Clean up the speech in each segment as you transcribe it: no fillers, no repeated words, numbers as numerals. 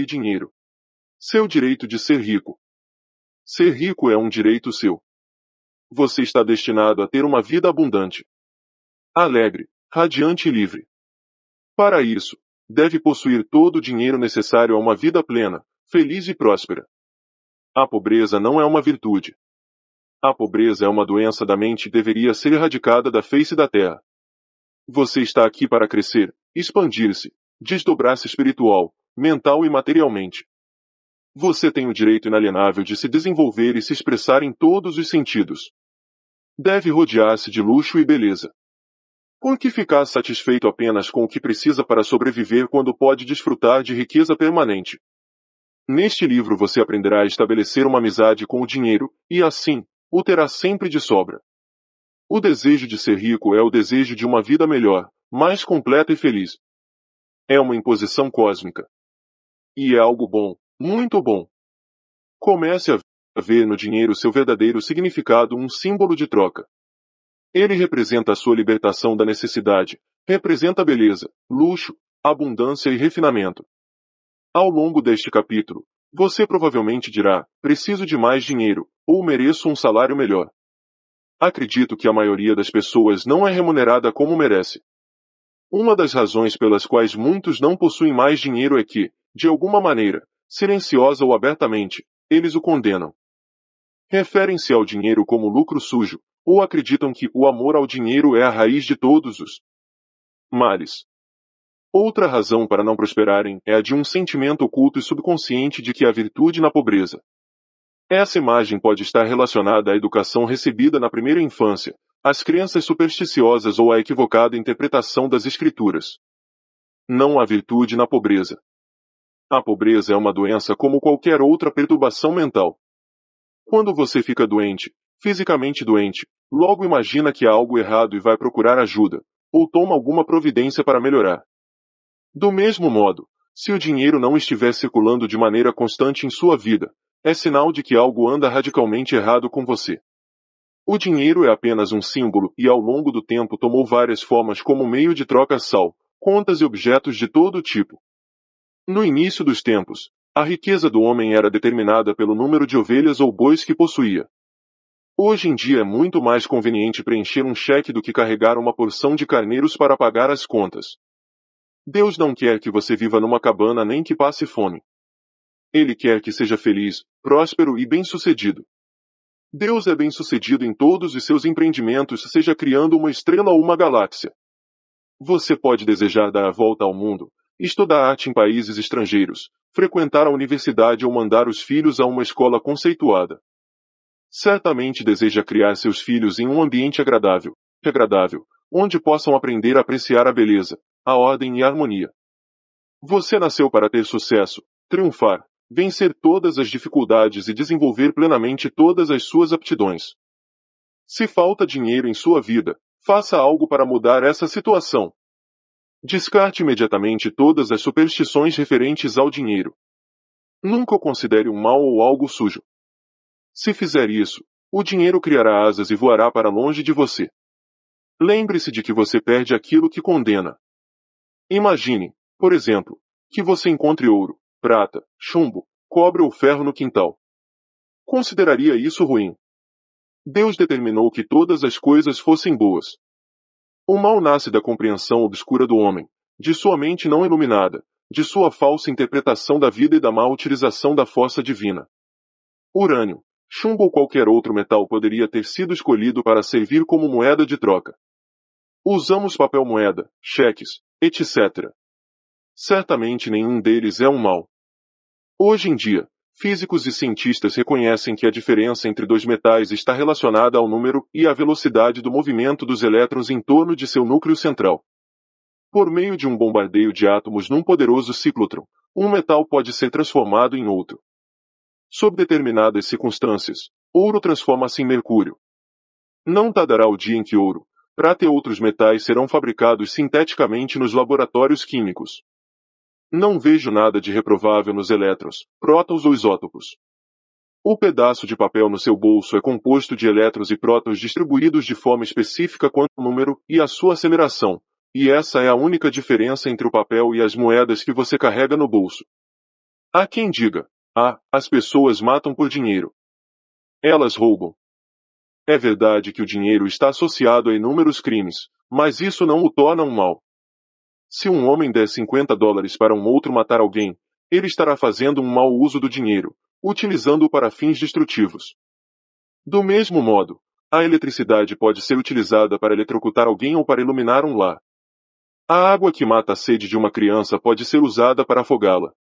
possuir dinheiro. Seu direito de ser rico. Ser rico é um direito seu. Você está destinado a ter uma vida abundante, alegre, radiante e livre. Para isso, deve possuir todo o dinheiro necessário a uma vida plena, feliz e próspera. A pobreza não é uma virtude. A pobreza é uma doença da mente e deveria ser erradicada da face da terra. Você está aqui para crescer, expandir-se, desdobrar-se espiritual, mental e materialmente. Você tem o direito inalienável de se desenvolver e se expressar em todos os sentidos. Deve rodear-se de luxo e beleza. Por que ficar satisfeito apenas com o que precisa para sobreviver quando pode desfrutar de riqueza permanente? Neste livro você aprenderá a estabelecer uma amizade com o dinheiro, e assim, o terá sempre de sobra. O desejo de ser rico é o desejo de uma vida melhor, mais completa e feliz. É uma imposição cósmica. E é algo bom, muito bom. Comece a ver no dinheiro seu verdadeiro significado, um símbolo de troca. Ele representa a sua libertação da necessidade, representa beleza, luxo, abundância e refinamento. Ao longo deste capítulo, você provavelmente dirá, preciso de mais dinheiro, ou mereço um salário melhor. Acredito que a maioria das pessoas não é remunerada como merece. Uma das razões pelas quais muitos não possuem mais dinheiro é que, de alguma maneira, silenciosa ou abertamente, eles o condenam. Referem-se ao dinheiro como lucro sujo, ou acreditam que o amor ao dinheiro é a raiz de todos os males. Outra razão para não prosperarem é a de um sentimento oculto e subconsciente de que há virtude na pobreza. Essa imagem pode estar relacionada à educação recebida na primeira infância, às crenças supersticiosas ou à equivocada interpretação das escrituras. Não há virtude na pobreza. A pobreza é uma doença como qualquer outra perturbação mental. Quando você fica doente, fisicamente doente, logo imagina que há algo errado e vai procurar ajuda, ou toma alguma providência para melhorar. Do mesmo modo, se o dinheiro não estiver circulando de maneira constante em sua vida, é sinal de que algo anda radicalmente errado com você. O dinheiro é apenas um símbolo e ao longo do tempo tomou várias formas como meio de troca sal, contas e objetos de todo tipo. No início dos tempos, a riqueza do homem era determinada pelo número de ovelhas ou bois que possuía. Hoje em dia é muito mais conveniente preencher um cheque do que carregar uma porção de carneiros para pagar as contas. Deus não quer que você viva numa cabana nem que passe fome. Ele quer que seja feliz, próspero e bem-sucedido. Deus é bem-sucedido em todos os seus empreendimentos, seja criando uma estrela ou uma galáxia. Você pode desejar dar a volta ao mundo, estudar arte em países estrangeiros, frequentar a universidade ou mandar os filhos a uma escola conceituada. Certamente deseja criar seus filhos em um ambiente agradável, onde possam aprender a apreciar a beleza, a ordem e a harmonia. Você nasceu para ter sucesso, triunfar, vencer todas as dificuldades e desenvolver plenamente todas as suas aptidões. Se falta dinheiro em sua vida, faça algo para mudar essa situação. Descarte imediatamente todas as superstições referentes ao dinheiro. Nunca o considere um mal ou algo sujo. Se fizer isso, o dinheiro criará asas e voará para longe de você. Lembre-se de que você perde aquilo que condena. Imagine, por exemplo, que você encontre ouro, prata, chumbo, cobre ou ferro no quintal. Consideraria isso ruim? Deus determinou que todas as coisas fossem boas. O mal nasce da compreensão obscura do homem, de sua mente não iluminada, de sua falsa interpretação da vida e da má utilização da força divina. Urânio, chumbo ou qualquer outro metal poderia ter sido escolhido para servir como moeda de troca. Usamos papel moeda, cheques, etc. Certamente nenhum deles é um mal. Hoje em dia, físicos e cientistas reconhecem que a diferença entre dois metais está relacionada ao número e à velocidade do movimento dos elétrons em torno de seu núcleo central. Por meio de um bombardeio de átomos num poderoso ciclotron, um metal pode ser transformado em outro. Sob determinadas circunstâncias, ouro transforma-se em mercúrio. Não tardará o dia em que ouro, prata e outros metais serão fabricados sinteticamente nos laboratórios químicos. Não vejo nada de reprovável nos elétrons, prótons ou isótopos. O pedaço de papel no seu bolso é composto de elétrons e prótons distribuídos de forma específica quanto ao número e à sua aceleração, e essa é a única diferença entre o papel e as moedas que você carrega no bolso. Há quem diga: as pessoas matam por dinheiro. Elas roubam. É verdade que o dinheiro está associado a inúmeros crimes, mas isso não o torna um mal. Se um homem der $50 para um outro matar alguém, ele estará fazendo um mau uso do dinheiro, utilizando-o para fins destrutivos. Do mesmo modo, a eletricidade pode ser utilizada para eletrocutar alguém ou para iluminar um lar. A água que mata a sede de uma criança pode ser usada para afogá-la.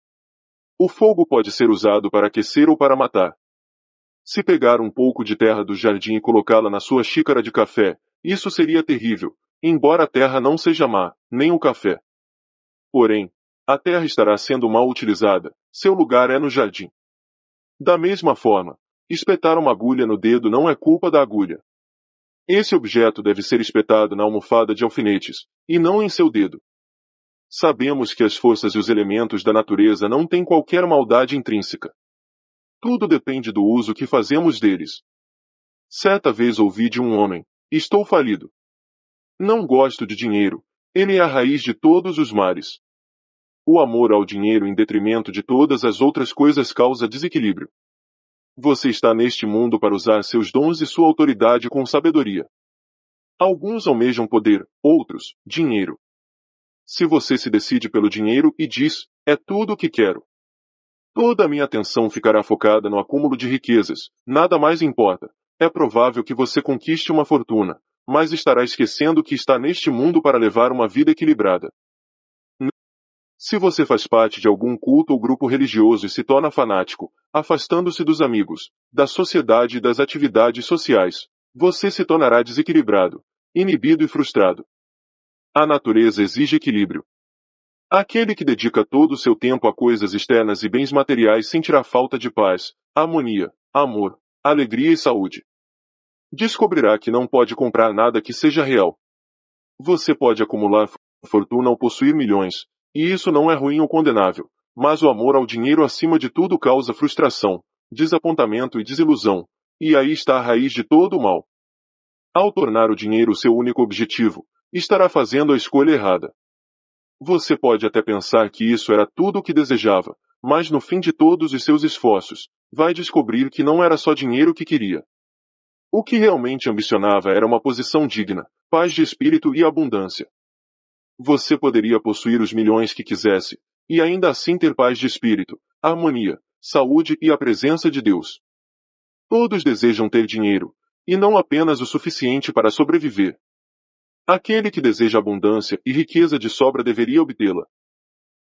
O fogo pode ser usado para aquecer ou para matar. Se pegar um pouco de terra do jardim e colocá-la na sua xícara de café, isso seria terrível, embora a terra não seja má, nem o café. Porém, a terra estará sendo mal utilizada, seu lugar é no jardim. Da mesma forma, espetar uma agulha no dedo não é culpa da agulha. Esse objeto deve ser espetado na almofada de alfinetes, e não em seu dedo. Sabemos que as forças e os elementos da natureza não têm qualquer maldade intrínseca. Tudo depende do uso que fazemos deles. Certa vez ouvi de um homem: estou falido. Não gosto de dinheiro, ele é a raiz de todos os males. O amor ao dinheiro em detrimento de todas as outras coisas causa desequilíbrio. Você está neste mundo para usar seus dons e sua autoridade com sabedoria. Alguns almejam poder, outros, dinheiro. Se você se decide pelo dinheiro e diz: é tudo o que quero, toda a minha atenção ficará focada no acúmulo de riquezas, nada mais importa. É provável que você conquiste uma fortuna, mas estará esquecendo que está neste mundo para levar uma vida equilibrada. Se você faz parte de algum culto ou grupo religioso e se torna fanático, afastando-se dos amigos, da sociedade e das atividades sociais, você se tornará desequilibrado, inibido e frustrado. A natureza exige equilíbrio. Aquele que dedica todo o seu tempo a coisas externas e bens materiais sentirá falta de paz, harmonia, amor, alegria e saúde. Descobrirá que não pode comprar nada que seja real. Você pode acumular fortuna ou possuir milhões, e isso não é ruim ou condenável, mas o amor ao dinheiro acima de tudo causa frustração, desapontamento e desilusão, e aí está a raiz de todo o mal. Ao tornar o dinheiro seu único objetivo, estará fazendo a escolha errada. Você pode até pensar que isso era tudo o que desejava, mas no fim de todos os seus esforços, vai descobrir que não era só dinheiro que queria. O que realmente ambicionava era uma posição digna, paz de espírito e abundância. Você poderia possuir os milhões que quisesse, e ainda assim ter paz de espírito, harmonia, saúde e a presença de Deus. Todos desejam ter dinheiro, e não apenas o suficiente para sobreviver. Aquele que deseja abundância e riqueza de sobra deveria obtê-la.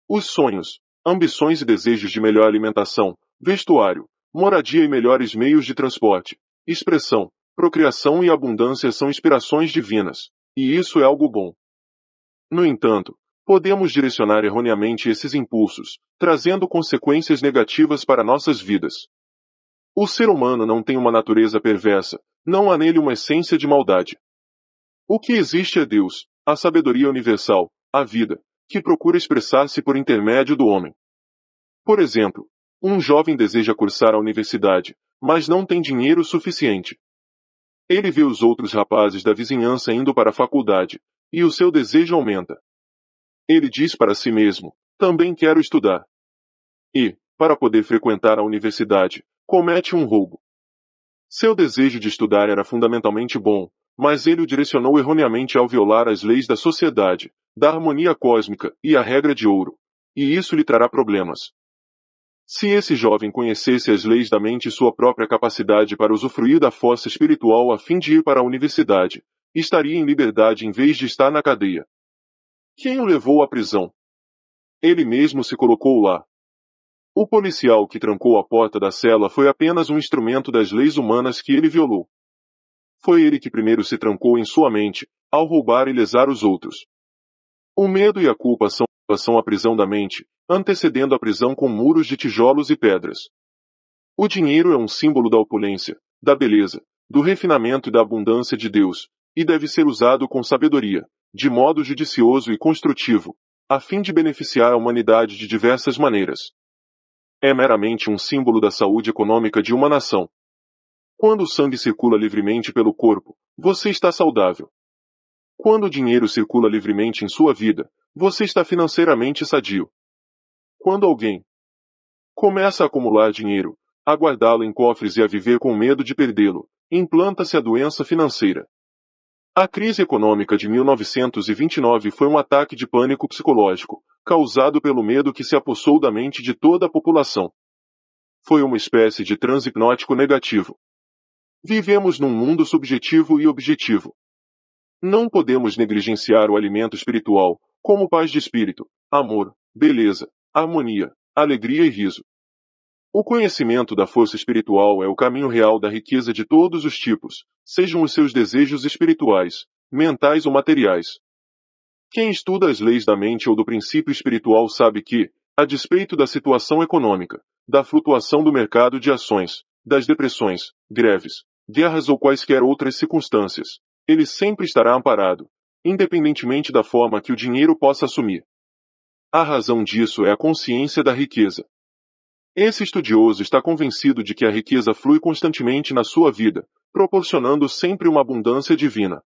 Os sonhos, ambições e desejos de melhor alimentação, vestuário, moradia e melhores meios de transporte, expressão, procriação e abundância são inspirações divinas, e isso é algo bom. No entanto, podemos direcionar erroneamente esses impulsos, trazendo consequências negativas para nossas vidas. O ser humano não tem uma natureza perversa, não há nele uma essência de maldade. O que existe é Deus, a sabedoria universal, a vida, que procura expressar-se por intermédio do homem. Por exemplo, um jovem deseja cursar a universidade, mas não tem dinheiro suficiente. Ele vê os outros rapazes da vizinhança indo para a faculdade, e o seu desejo aumenta. Ele diz para si mesmo: também quero estudar. E, para poder frequentar a universidade, comete um roubo. Seu desejo de estudar era fundamentalmente bom, mas ele o direcionou erroneamente ao violar as leis da sociedade, da harmonia cósmica e a regra de ouro, e isso lhe trará problemas. Se esse jovem conhecesse as leis da mente e sua própria capacidade para usufruir da força espiritual a fim de ir para a universidade, estaria em liberdade em vez de estar na cadeia. Quem o levou à prisão? Ele mesmo se colocou lá. O policial que trancou a porta da cela foi apenas um instrumento das leis humanas que ele violou. Foi ele que primeiro se trancou em sua mente, ao roubar e lesar os outros. O medo e a culpa são a prisão da mente, antecedendo a prisão com muros de tijolos e pedras. O dinheiro é um símbolo da opulência, da beleza, do refinamento e da abundância de Deus, e deve ser usado com sabedoria, de modo judicioso e construtivo, a fim de beneficiar a humanidade de diversas maneiras. É meramente um símbolo da saúde econômica de uma nação. Quando o sangue circula livremente pelo corpo, você está saudável. Quando o dinheiro circula livremente em sua vida, você está financeiramente sadio. Quando alguém Começa a acumular dinheiro, a guardá-lo em cofres e a viver com medo de perdê-lo. Implanta-se a doença financeira. A crise econômica de 1929 foi um ataque de pânico psicológico, causado pelo medo que se apossou da mente de toda a população. Foi uma espécie de transe hipnótico negativo. Vivemos num mundo subjetivo e objetivo. Não podemos negligenciar o alimento espiritual, como paz de espírito, amor, beleza, harmonia, alegria e riso. O conhecimento da força espiritual é o caminho real da riqueza de todos os tipos, sejam os seus desejos espirituais, mentais ou materiais. Quem estuda as leis da mente ou do princípio espiritual sabe que, a despeito da situação econômica, da flutuação do mercado de ações, das depressões, greves, guerras ou quaisquer outras circunstâncias, ele sempre estará amparado, independentemente da forma que o dinheiro possa assumir. A razão disso é a consciência da riqueza. Esse estudioso está convencido de que a riqueza flui constantemente na sua vida, proporcionando sempre uma abundância divina.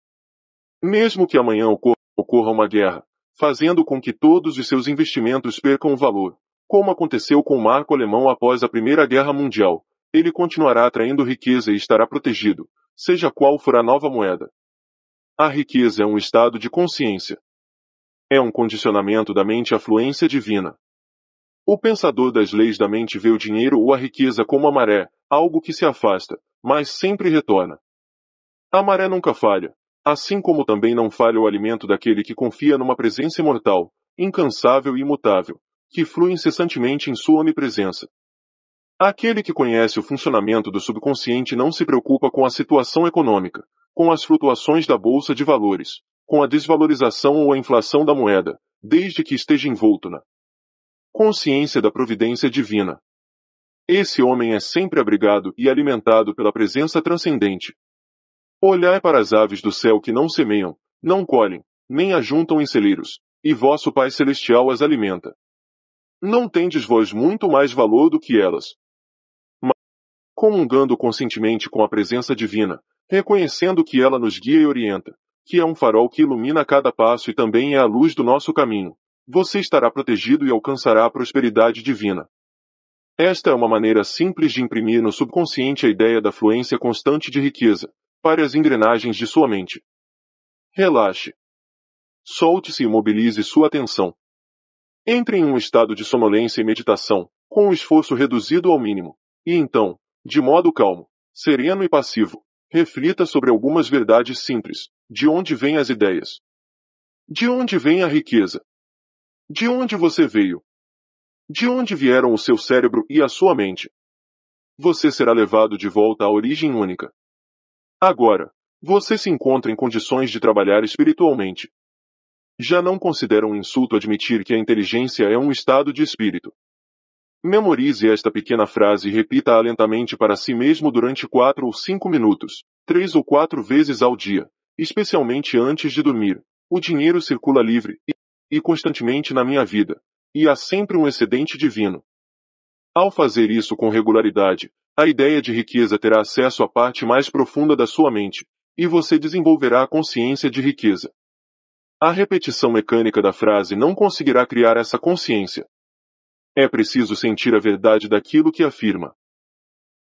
Mesmo que amanhã ocorra uma guerra, fazendo com que todos os seus investimentos percam o valor, como aconteceu com o marco alemão após a Primeira Guerra Mundial, ele continuará atraindo riqueza e estará protegido, seja qual for a nova moeda. A riqueza é um estado de consciência. É um condicionamento da mente à fluência divina. O pensador das leis da mente vê o dinheiro ou a riqueza como a maré, algo que se afasta, mas sempre retorna. A maré nunca falha, assim como também não falha o alimento daquele que confia numa presença imortal, incansável e imutável, que flui incessantemente em sua onipresença. Aquele que conhece o funcionamento do subconsciente não se preocupa com a situação econômica, com as flutuações da bolsa de valores, com a desvalorização ou a inflação da moeda, desde que esteja envolto na consciência da providência divina. Esse homem é sempre abrigado e alimentado pela presença transcendente. Olhai para as aves do céu que não semeiam, não colhem, nem ajuntam em celeiros, e vosso Pai Celestial as alimenta. Não tendes vós muito mais valor do que elas? Mas, comungando conscientemente com a presença divina, reconhecendo que ela nos guia e orienta, que é um farol que ilumina cada passo e também é a luz do nosso caminho, você estará protegido e alcançará a prosperidade divina. Esta é uma maneira simples de imprimir no subconsciente a ideia da fluência constante de riqueza, para as engrenagens de sua mente. Relaxe. Solte-se e mobilize sua atenção. Entre em um estado de sonolência e meditação, com o esforço reduzido ao mínimo, e então, de modo calmo, sereno e passivo, reflita sobre algumas verdades simples. De onde vêm as ideias? De onde vem a riqueza? De onde você veio? De onde vieram o seu cérebro e a sua mente? Você será levado de volta à origem única. Agora, você se encontra em condições de trabalhar espiritualmente. Já não considera um insulto admitir que a inteligência é um estado de espírito. Memorize esta pequena frase e repita-a lentamente para si mesmo durante 4 ou 5 minutos, 3 ou 4 vezes ao dia, especialmente antes de dormir. O dinheiro circula livre e constantemente na minha vida, e há sempre um excedente divino. Ao fazer isso com regularidade, a ideia de riqueza terá acesso à parte mais profunda da sua mente, e você desenvolverá a consciência de riqueza. A repetição mecânica da frase não conseguirá criar essa consciência. É preciso sentir a verdade daquilo que afirma.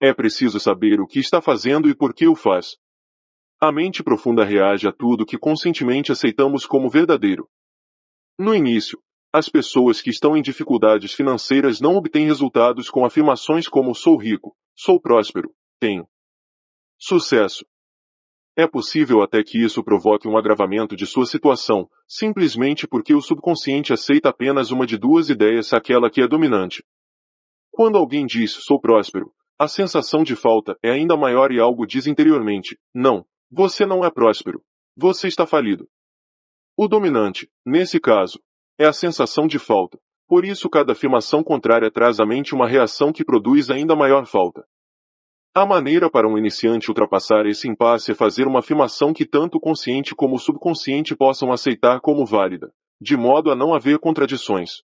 É preciso saber o que está fazendo e por que o faz. A mente profunda reage a tudo que conscientemente aceitamos como verdadeiro. No início, as pessoas que estão em dificuldades financeiras não obtêm resultados com afirmações como sou rico, sou próspero, tenho sucesso. É possível até que isso provoque um agravamento de sua situação, simplesmente porque o subconsciente aceita apenas uma de duas ideias, aquela que é dominante. Quando alguém diz sou próspero, a sensação de falta é ainda maior e algo diz interiormente, não, você não é próspero, você está falido. O dominante, nesse caso, é a sensação de falta, por isso cada afirmação contrária traz à mente uma reação que produz ainda maior falta. A maneira para um iniciante ultrapassar esse impasse é fazer uma afirmação que tanto o consciente como o subconsciente possam aceitar como válida, de modo a não haver contradições.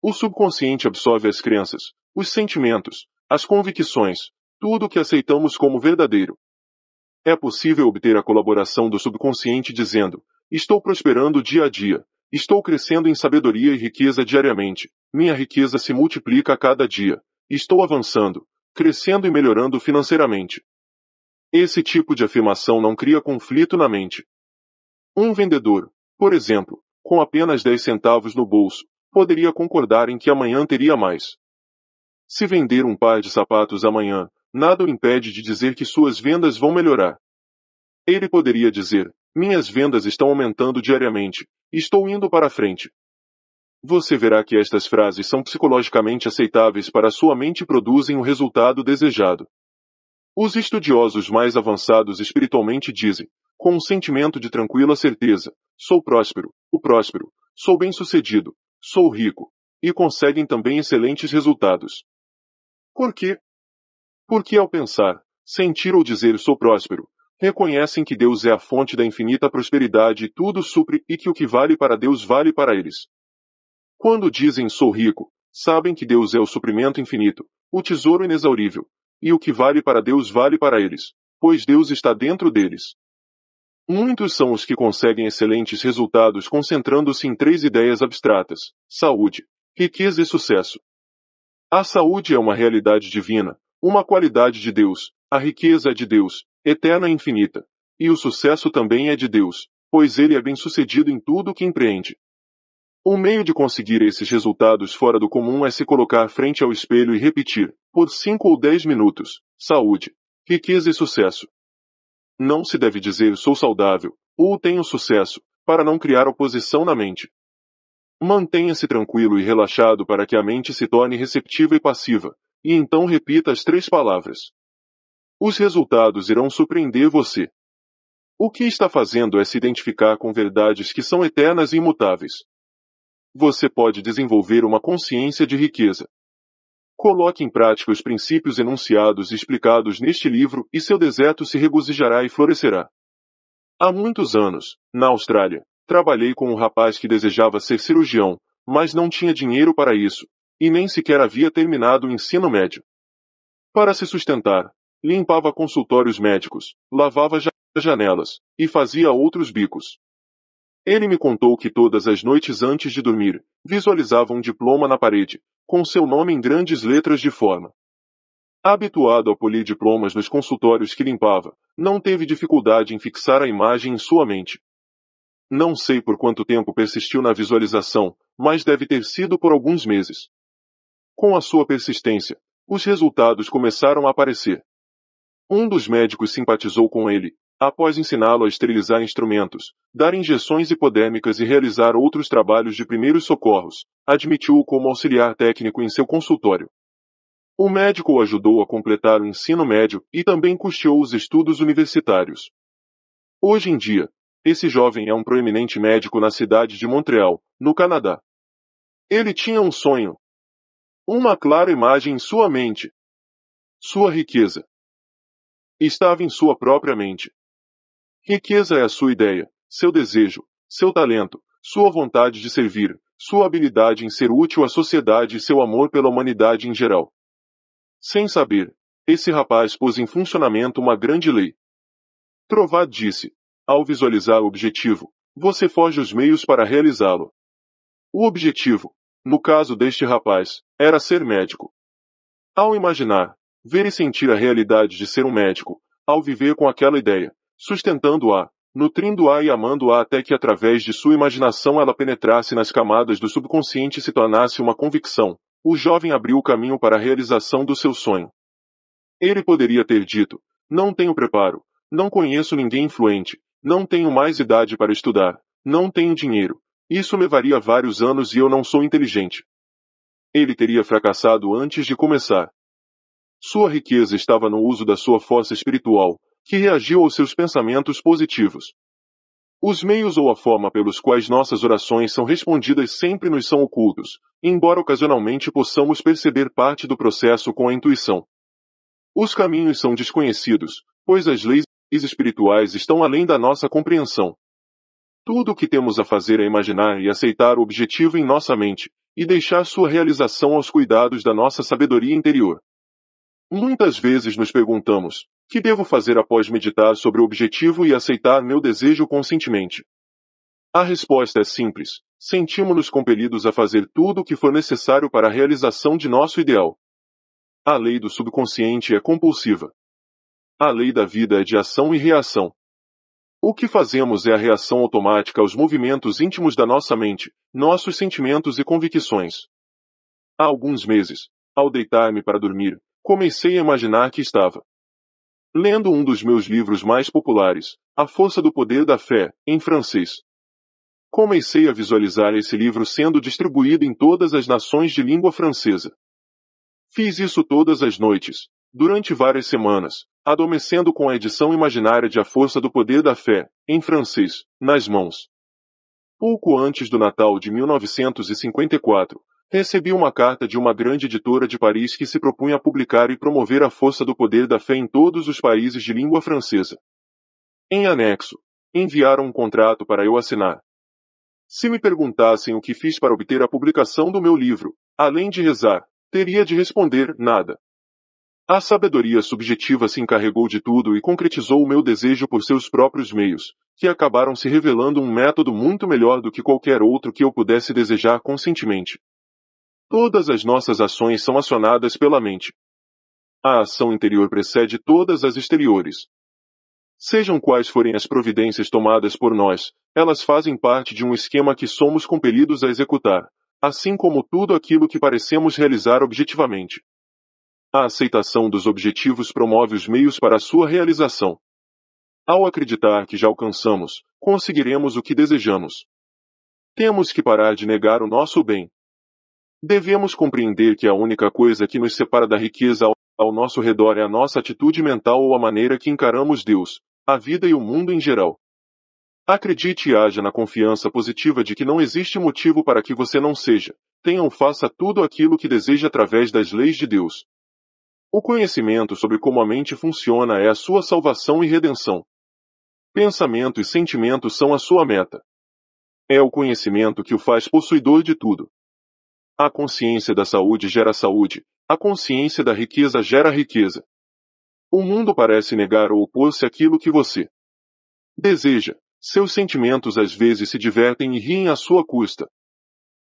O subconsciente absorve as crenças, os sentimentos, as convicções, tudo o que aceitamos como verdadeiro. É possível obter a colaboração do subconsciente dizendo, estou prosperando dia a dia, Estou crescendo em sabedoria e riqueza diariamente. Minha riqueza se multiplica a cada dia. Estou avançando, crescendo e melhorando financeiramente. Esse tipo de afirmação não cria conflito na mente. Um vendedor, por exemplo, com apenas 10 centavos no bolso, poderia concordar em que amanhã teria mais. Se vender um par de sapatos amanhã, nada o impede de dizer que suas vendas vão melhorar. Ele poderia dizer: minhas vendas estão aumentando diariamente, estou indo para frente. Você verá que estas frases são psicologicamente aceitáveis para sua mente e produzem o resultado desejado. Os estudiosos mais avançados espiritualmente dizem, com um sentimento de tranquila certeza: sou próspero, sou bem-sucedido, sou rico, e conseguem também excelentes resultados. Por quê? Porque ao pensar, sentir ou dizer sou próspero, reconhecem que Deus é a fonte da infinita prosperidade e tudo supre e que o que vale para Deus vale para eles. Quando dizem sou rico, sabem que Deus é o suprimento infinito, o tesouro inexaurível, e o que vale para Deus vale para eles, pois Deus está dentro deles. Muitos são os que conseguem excelentes resultados concentrando-se em 3 ideias abstratas: saúde, riqueza e sucesso. A saúde é uma realidade divina, uma qualidade de Deus, a riqueza é de Deus, eterna e infinita, e o sucesso também é de Deus, pois ele é bem-sucedido em tudo o que empreende. O meio de conseguir esses resultados fora do comum é se colocar frente ao espelho e repetir, por 5 ou 10 minutos, saúde, riqueza e sucesso. Não se deve dizer sou saudável, ou tenho sucesso, para não criar oposição na mente. Mantenha-se tranquilo e relaxado para que a mente se torne receptiva e passiva, e então repita as 3 palavras. Os resultados irão surpreender você. O que está fazendo é se identificar com verdades que são eternas e imutáveis. Você pode desenvolver uma consciência de riqueza. Coloque em prática os princípios enunciados e explicados neste livro e seu deserto se regozijará e florescerá. Há muitos anos, na Austrália, trabalhei com um rapaz que desejava ser cirurgião, mas não tinha dinheiro para isso, e nem sequer havia terminado o ensino médio. Para se sustentar, limpava consultórios médicos, lavava janelas, e fazia outros bicos. Ele me contou que todas as noites antes de dormir, visualizava um diploma na parede, com seu nome em grandes letras de forma. Habituado a polir diplomas nos consultórios que limpava, não teve dificuldade em fixar a imagem em sua mente. Não sei por quanto tempo persistiu na visualização, mas deve ter sido por alguns meses. Com a sua persistência, os resultados começaram a aparecer. Um dos médicos simpatizou com ele, após ensiná-lo a esterilizar instrumentos, dar injeções hipodérmicas e realizar outros trabalhos de primeiros socorros, admitiu-o como auxiliar técnico em seu consultório. O médico o ajudou a completar o ensino médio e também custeou os estudos universitários. Hoje em dia, esse jovem é um proeminente médico na cidade de Montreal, no Canadá. Ele tinha um sonho. Uma clara imagem em sua mente. Sua riqueza estava em sua própria mente. Riqueza é a sua ideia, seu desejo, seu talento, sua vontade de servir, sua habilidade em ser útil à sociedade e seu amor pela humanidade em geral. Sem saber, esse rapaz pôs em funcionamento uma grande lei. Trovad disse: ao visualizar o objetivo, você foge os meios para realizá-lo. O objetivo, no caso deste rapaz, era ser médico. Ao imaginar, ver e sentir a realidade de ser um médico, ao viver com aquela ideia, sustentando-a, nutrindo-a e amando-a até que através de sua imaginação ela penetrasse nas camadas do subconsciente e se tornasse uma convicção, o jovem abriu o caminho para a realização do seu sonho. Ele poderia ter dito: não tenho preparo, não conheço ninguém influente, não tenho mais idade para estudar, não tenho dinheiro, isso levaria vários anos e eu não sou inteligente. Ele teria fracassado antes de começar. Sua riqueza estava no uso da sua força espiritual, que reagiu aos seus pensamentos positivos. Os meios ou a forma pelos quais nossas orações são respondidas sempre nos são ocultos, embora ocasionalmente possamos perceber parte do processo com a intuição. Os caminhos são desconhecidos, pois as leis espirituais estão além da nossa compreensão. Tudo o que temos a fazer é imaginar e aceitar o objetivo em nossa mente, e deixar sua realização aos cuidados da nossa sabedoria interior. Muitas vezes nos perguntamos: que devo fazer após meditar sobre o objetivo e aceitar meu desejo conscientemente? A resposta é simples: sentimos-nos compelidos a fazer tudo o que for necessário para a realização de nosso ideal. A lei do subconsciente é compulsiva. A lei da vida é de ação e reação. O que fazemos é a reação automática aos movimentos íntimos da nossa mente, nossos sentimentos e convicções. Há alguns meses, ao deitar-me para dormir, comecei a imaginar que estava lendo um dos meus livros mais populares, A Força do Poder da Fé, em francês. Comecei a visualizar esse livro sendo distribuído em todas as nações de língua francesa. Fiz isso todas as noites, durante várias semanas, adormecendo com a edição imaginária de A Força do Poder da Fé, em francês, nas mãos. Pouco antes do Natal de 1954, recebi uma carta de uma grande editora de Paris que se propunha a publicar e promover a força do poder da fé em todos os países de língua francesa. Em anexo, enviaram um contrato para eu assinar. Se me perguntassem o que fiz para obter a publicação do meu livro, além de rezar, teria de responder nada. A sabedoria subjetiva se encarregou de tudo e concretizou o meu desejo por seus próprios meios, que acabaram se revelando um método muito melhor do que qualquer outro que eu pudesse desejar conscientemente. Todas as nossas ações são acionadas pela mente. A ação interior precede todas as exteriores. Sejam quais forem as providências tomadas por nós, elas fazem parte de um esquema que somos compelidos a executar, assim como tudo aquilo que parecemos realizar objetivamente. A aceitação dos objetivos promove os meios para a sua realização. Ao acreditar que já alcançamos, conseguiremos o que desejamos. Temos que parar de negar o nosso bem. Devemos compreender que a única coisa que nos separa da riqueza ao nosso redor é a nossa atitude mental ou a maneira que encaramos Deus, a vida e o mundo em geral. Acredite e haja na confiança positiva de que não existe motivo para que você não seja, tenha ou faça tudo aquilo que deseja através das leis de Deus. O conhecimento sobre como a mente funciona é a sua salvação e redenção. Pensamento e sentimento são a sua meta. É o conhecimento que o faz possuidor de tudo. A consciência da saúde gera saúde, a consciência da riqueza gera riqueza. O mundo parece negar ou opor-se àquilo que você deseja. Seus sentimentos às vezes se divertem e riem à sua custa.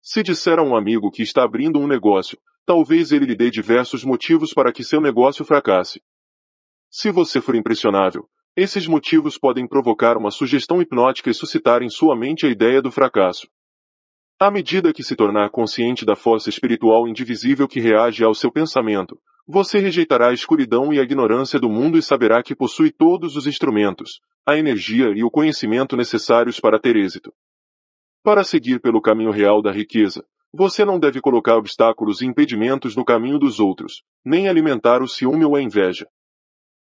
Se disser a um amigo que está abrindo um negócio, talvez ele lhe dê diversos motivos para que seu negócio fracasse. Se você for impressionável, esses motivos podem provocar uma sugestão hipnótica e suscitar em sua mente a ideia do fracasso. À medida que se tornar consciente da força espiritual indivisível que reage ao seu pensamento, você rejeitará a escuridão e a ignorância do mundo e saberá que possui todos os instrumentos, a energia e o conhecimento necessários para ter êxito. Para seguir pelo caminho real da riqueza, você não deve colocar obstáculos e impedimentos no caminho dos outros, nem alimentar o ciúme ou a inveja.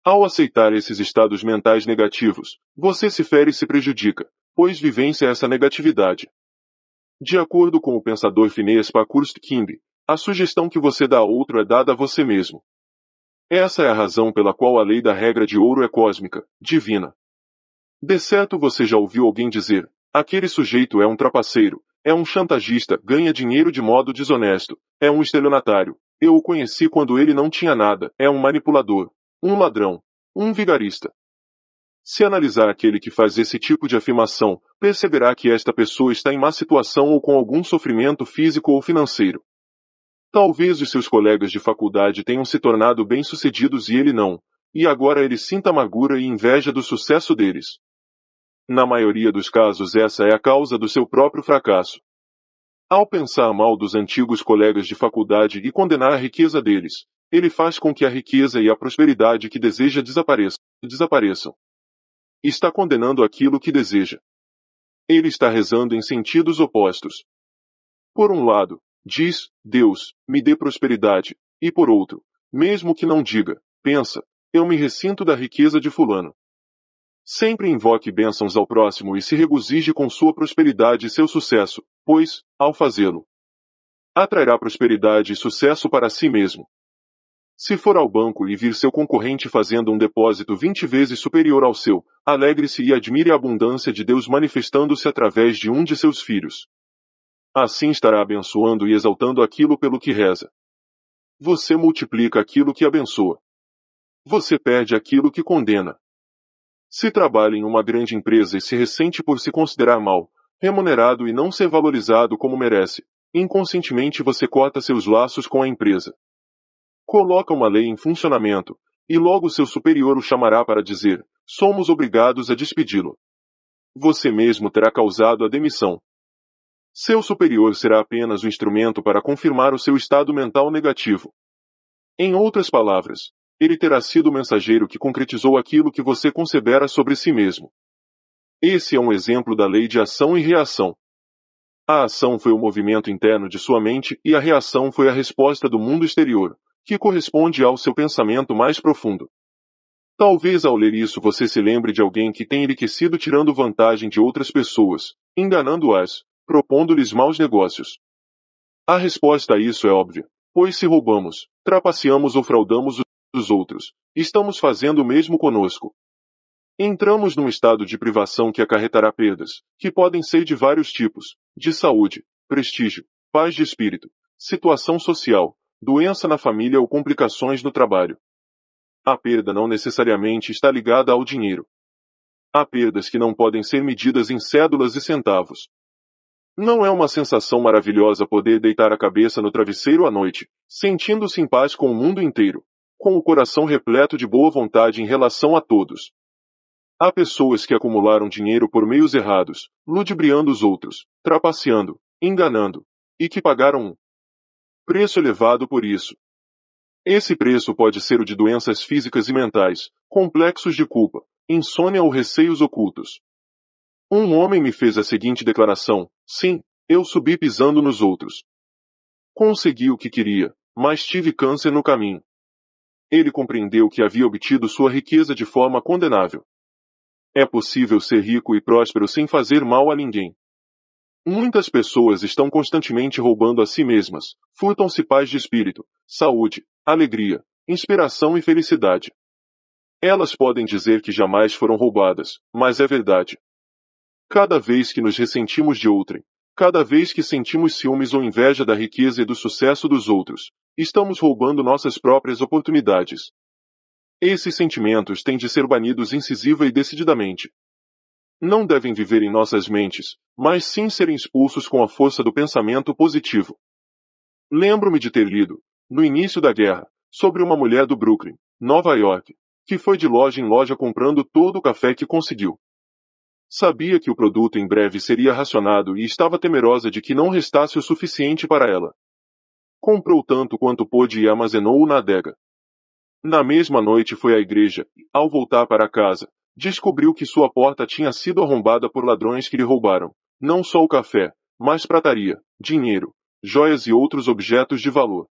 Ao aceitar esses estados mentais negativos, você se fere e se prejudica, pois vivencia essa negatividade. De acordo com o pensador Phineas Parkhurst-Kimby, a sugestão que você dá a outro é dada a você mesmo. Essa é a razão pela qual a lei da regra de ouro é cósmica, divina. De certo você já ouviu alguém dizer, aquele sujeito é um trapaceiro, é um chantagista, ganha dinheiro de modo desonesto, é um estelionatário, eu o conheci quando ele não tinha nada, é um manipulador, um ladrão, um vigarista. Se analisar aquele que faz esse tipo de afirmação, perceberá que esta pessoa está em má situação ou com algum sofrimento físico ou financeiro. Talvez os seus colegas de faculdade tenham se tornado bem-sucedidos e ele não, e agora ele sinta amargura e inveja do sucesso deles. Na maioria dos casos essa é a causa do seu próprio fracasso. Ao pensar mal dos antigos colegas de faculdade e condenar a riqueza deles, ele faz com que a riqueza e a prosperidade que deseja desapareçam. Está condenando aquilo que deseja. Ele está rezando em sentidos opostos. Por um lado, diz, Deus, me dê prosperidade, e por outro, mesmo que não diga, pensa, eu me ressinto da riqueza de fulano. Sempre invoque bênçãos ao próximo e se regozije com sua prosperidade e seu sucesso, pois, ao fazê-lo, atrairá prosperidade e sucesso para si mesmo. Se for ao banco e vir seu concorrente fazendo um depósito 20 vezes superior ao seu, alegre-se e admire a abundância de Deus manifestando-se através de um de seus filhos. Assim estará abençoando e exaltando aquilo pelo que reza. Você multiplica aquilo que abençoa. Você perde aquilo que condena. Se trabalha em uma grande empresa e se ressente por se considerar mal, remunerado e não ser valorizado como merece, inconscientemente você corta seus laços com a empresa. Coloca uma lei em funcionamento, e logo seu superior o chamará para dizer: somos obrigados a despedi-lo. Você mesmo terá causado a demissão. Seu superior será apenas o instrumento para confirmar o seu estado mental negativo. Em outras palavras, ele terá sido o mensageiro que concretizou aquilo que você concebera sobre si mesmo. Esse é um exemplo da lei de ação e reação. A ação foi o movimento interno de sua mente e a reação foi a resposta do mundo exterior, que corresponde ao seu pensamento mais profundo. Talvez ao ler isso você se lembre de alguém que tem enriquecido tirando vantagem de outras pessoas, enganando-as, propondo-lhes maus negócios. A resposta a isso é óbvia, pois se roubamos, trapaceamos ou fraudamos os outros, estamos fazendo o mesmo conosco. Entramos num estado de privação que acarretará perdas, que podem ser de vários tipos, de saúde, prestígio, paz de espírito, situação social, doença na família ou complicações no trabalho. A perda não necessariamente está ligada ao dinheiro. Há perdas que não podem ser medidas em cédulas e centavos. Não é uma sensação maravilhosa poder deitar a cabeça no travesseiro à noite, sentindo-se em paz com o mundo inteiro, com o coração repleto de boa vontade em relação a todos. Há pessoas que acumularam dinheiro por meios errados, ludibriando os outros, trapaceando, enganando, e que pagaram um preço elevado por isso. Esse preço pode ser o de doenças físicas e mentais, complexos de culpa, insônia ou receios ocultos. Um homem me fez a seguinte declaração: sim, eu subi pisando nos outros. Consegui o que queria, mas tive câncer no caminho. Ele compreendeu que havia obtido sua riqueza de forma condenável. É possível ser rico e próspero sem fazer mal a ninguém. Muitas pessoas estão constantemente roubando a si mesmas, furtam-se paz de espírito, saúde, alegria, inspiração e felicidade. Elas podem dizer que jamais foram roubadas, mas é verdade. Cada vez que nos ressentimos de outrem, cada vez que sentimos ciúmes ou inveja da riqueza e do sucesso dos outros, estamos roubando nossas próprias oportunidades. Esses sentimentos têm de ser banidos incisiva e decididamente. Não devem viver em nossas mentes, mas sim serem expulsos com a força do pensamento positivo. Lembro-me de ter lido, no início da guerra, sobre uma mulher do Brooklyn, Nova York, que foi de loja em loja comprando todo o café que conseguiu. Sabia que o produto em breve seria racionado e estava temerosa de que não restasse o suficiente para ela. Comprou tanto quanto pôde e armazenou-o na adega. Na mesma noite foi à igreja e, ao voltar para casa, descobriu que sua porta tinha sido arrombada por ladrões que lhe roubaram, não só o café, mas prataria, dinheiro, joias e outros objetos de valor.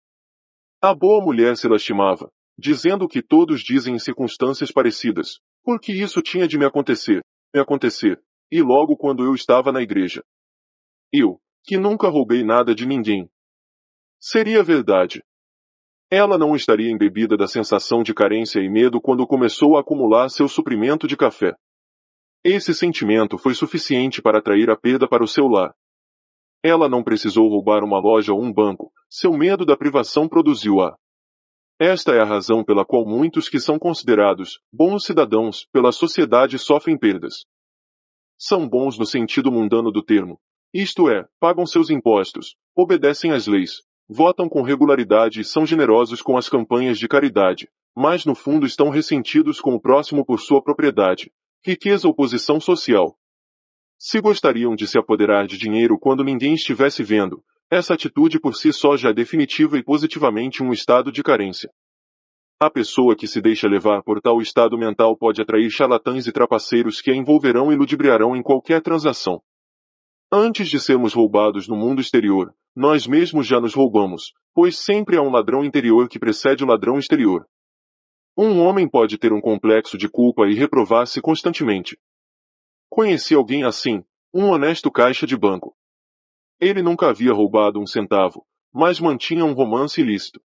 A boa mulher se lastimava, dizendo o que todos dizem em circunstâncias parecidas: por que isso tinha de me acontecer, e logo quando eu estava na igreja. Eu, que nunca roubei nada de ninguém. Seria verdade. Ela não estaria embebida da sensação de carência e medo quando começou a acumular seu suprimento de café. Esse sentimento foi suficiente para atrair a perda para o seu lar. Ela não precisou roubar uma loja ou um banco, seu medo da privação produziu-a. Esta é a razão pela qual muitos que são considerados bons cidadãos pela sociedade sofrem perdas. São bons no sentido mundano do termo, isto é, pagam seus impostos, obedecem às leis, votam com regularidade e são generosos com as campanhas de caridade, mas no fundo estão ressentidos com o próximo por sua propriedade, riqueza ou posição social. Se gostariam de se apoderar de dinheiro quando ninguém estivesse vendo, essa atitude por si só já é definitiva e positivamente um estado de carência. A pessoa que se deixa levar por tal estado mental pode atrair charlatães e trapaceiros que a envolverão e ludibriarão em qualquer transação. Antes de sermos roubados no mundo exterior, nós mesmos já nos roubamos, pois sempre há um ladrão interior que precede o ladrão exterior. Um homem pode ter um complexo de culpa e reprovar-se constantemente. Conheci alguém assim, um honesto caixa de banco. Ele nunca havia roubado um centavo, mas mantinha um romance ilícito.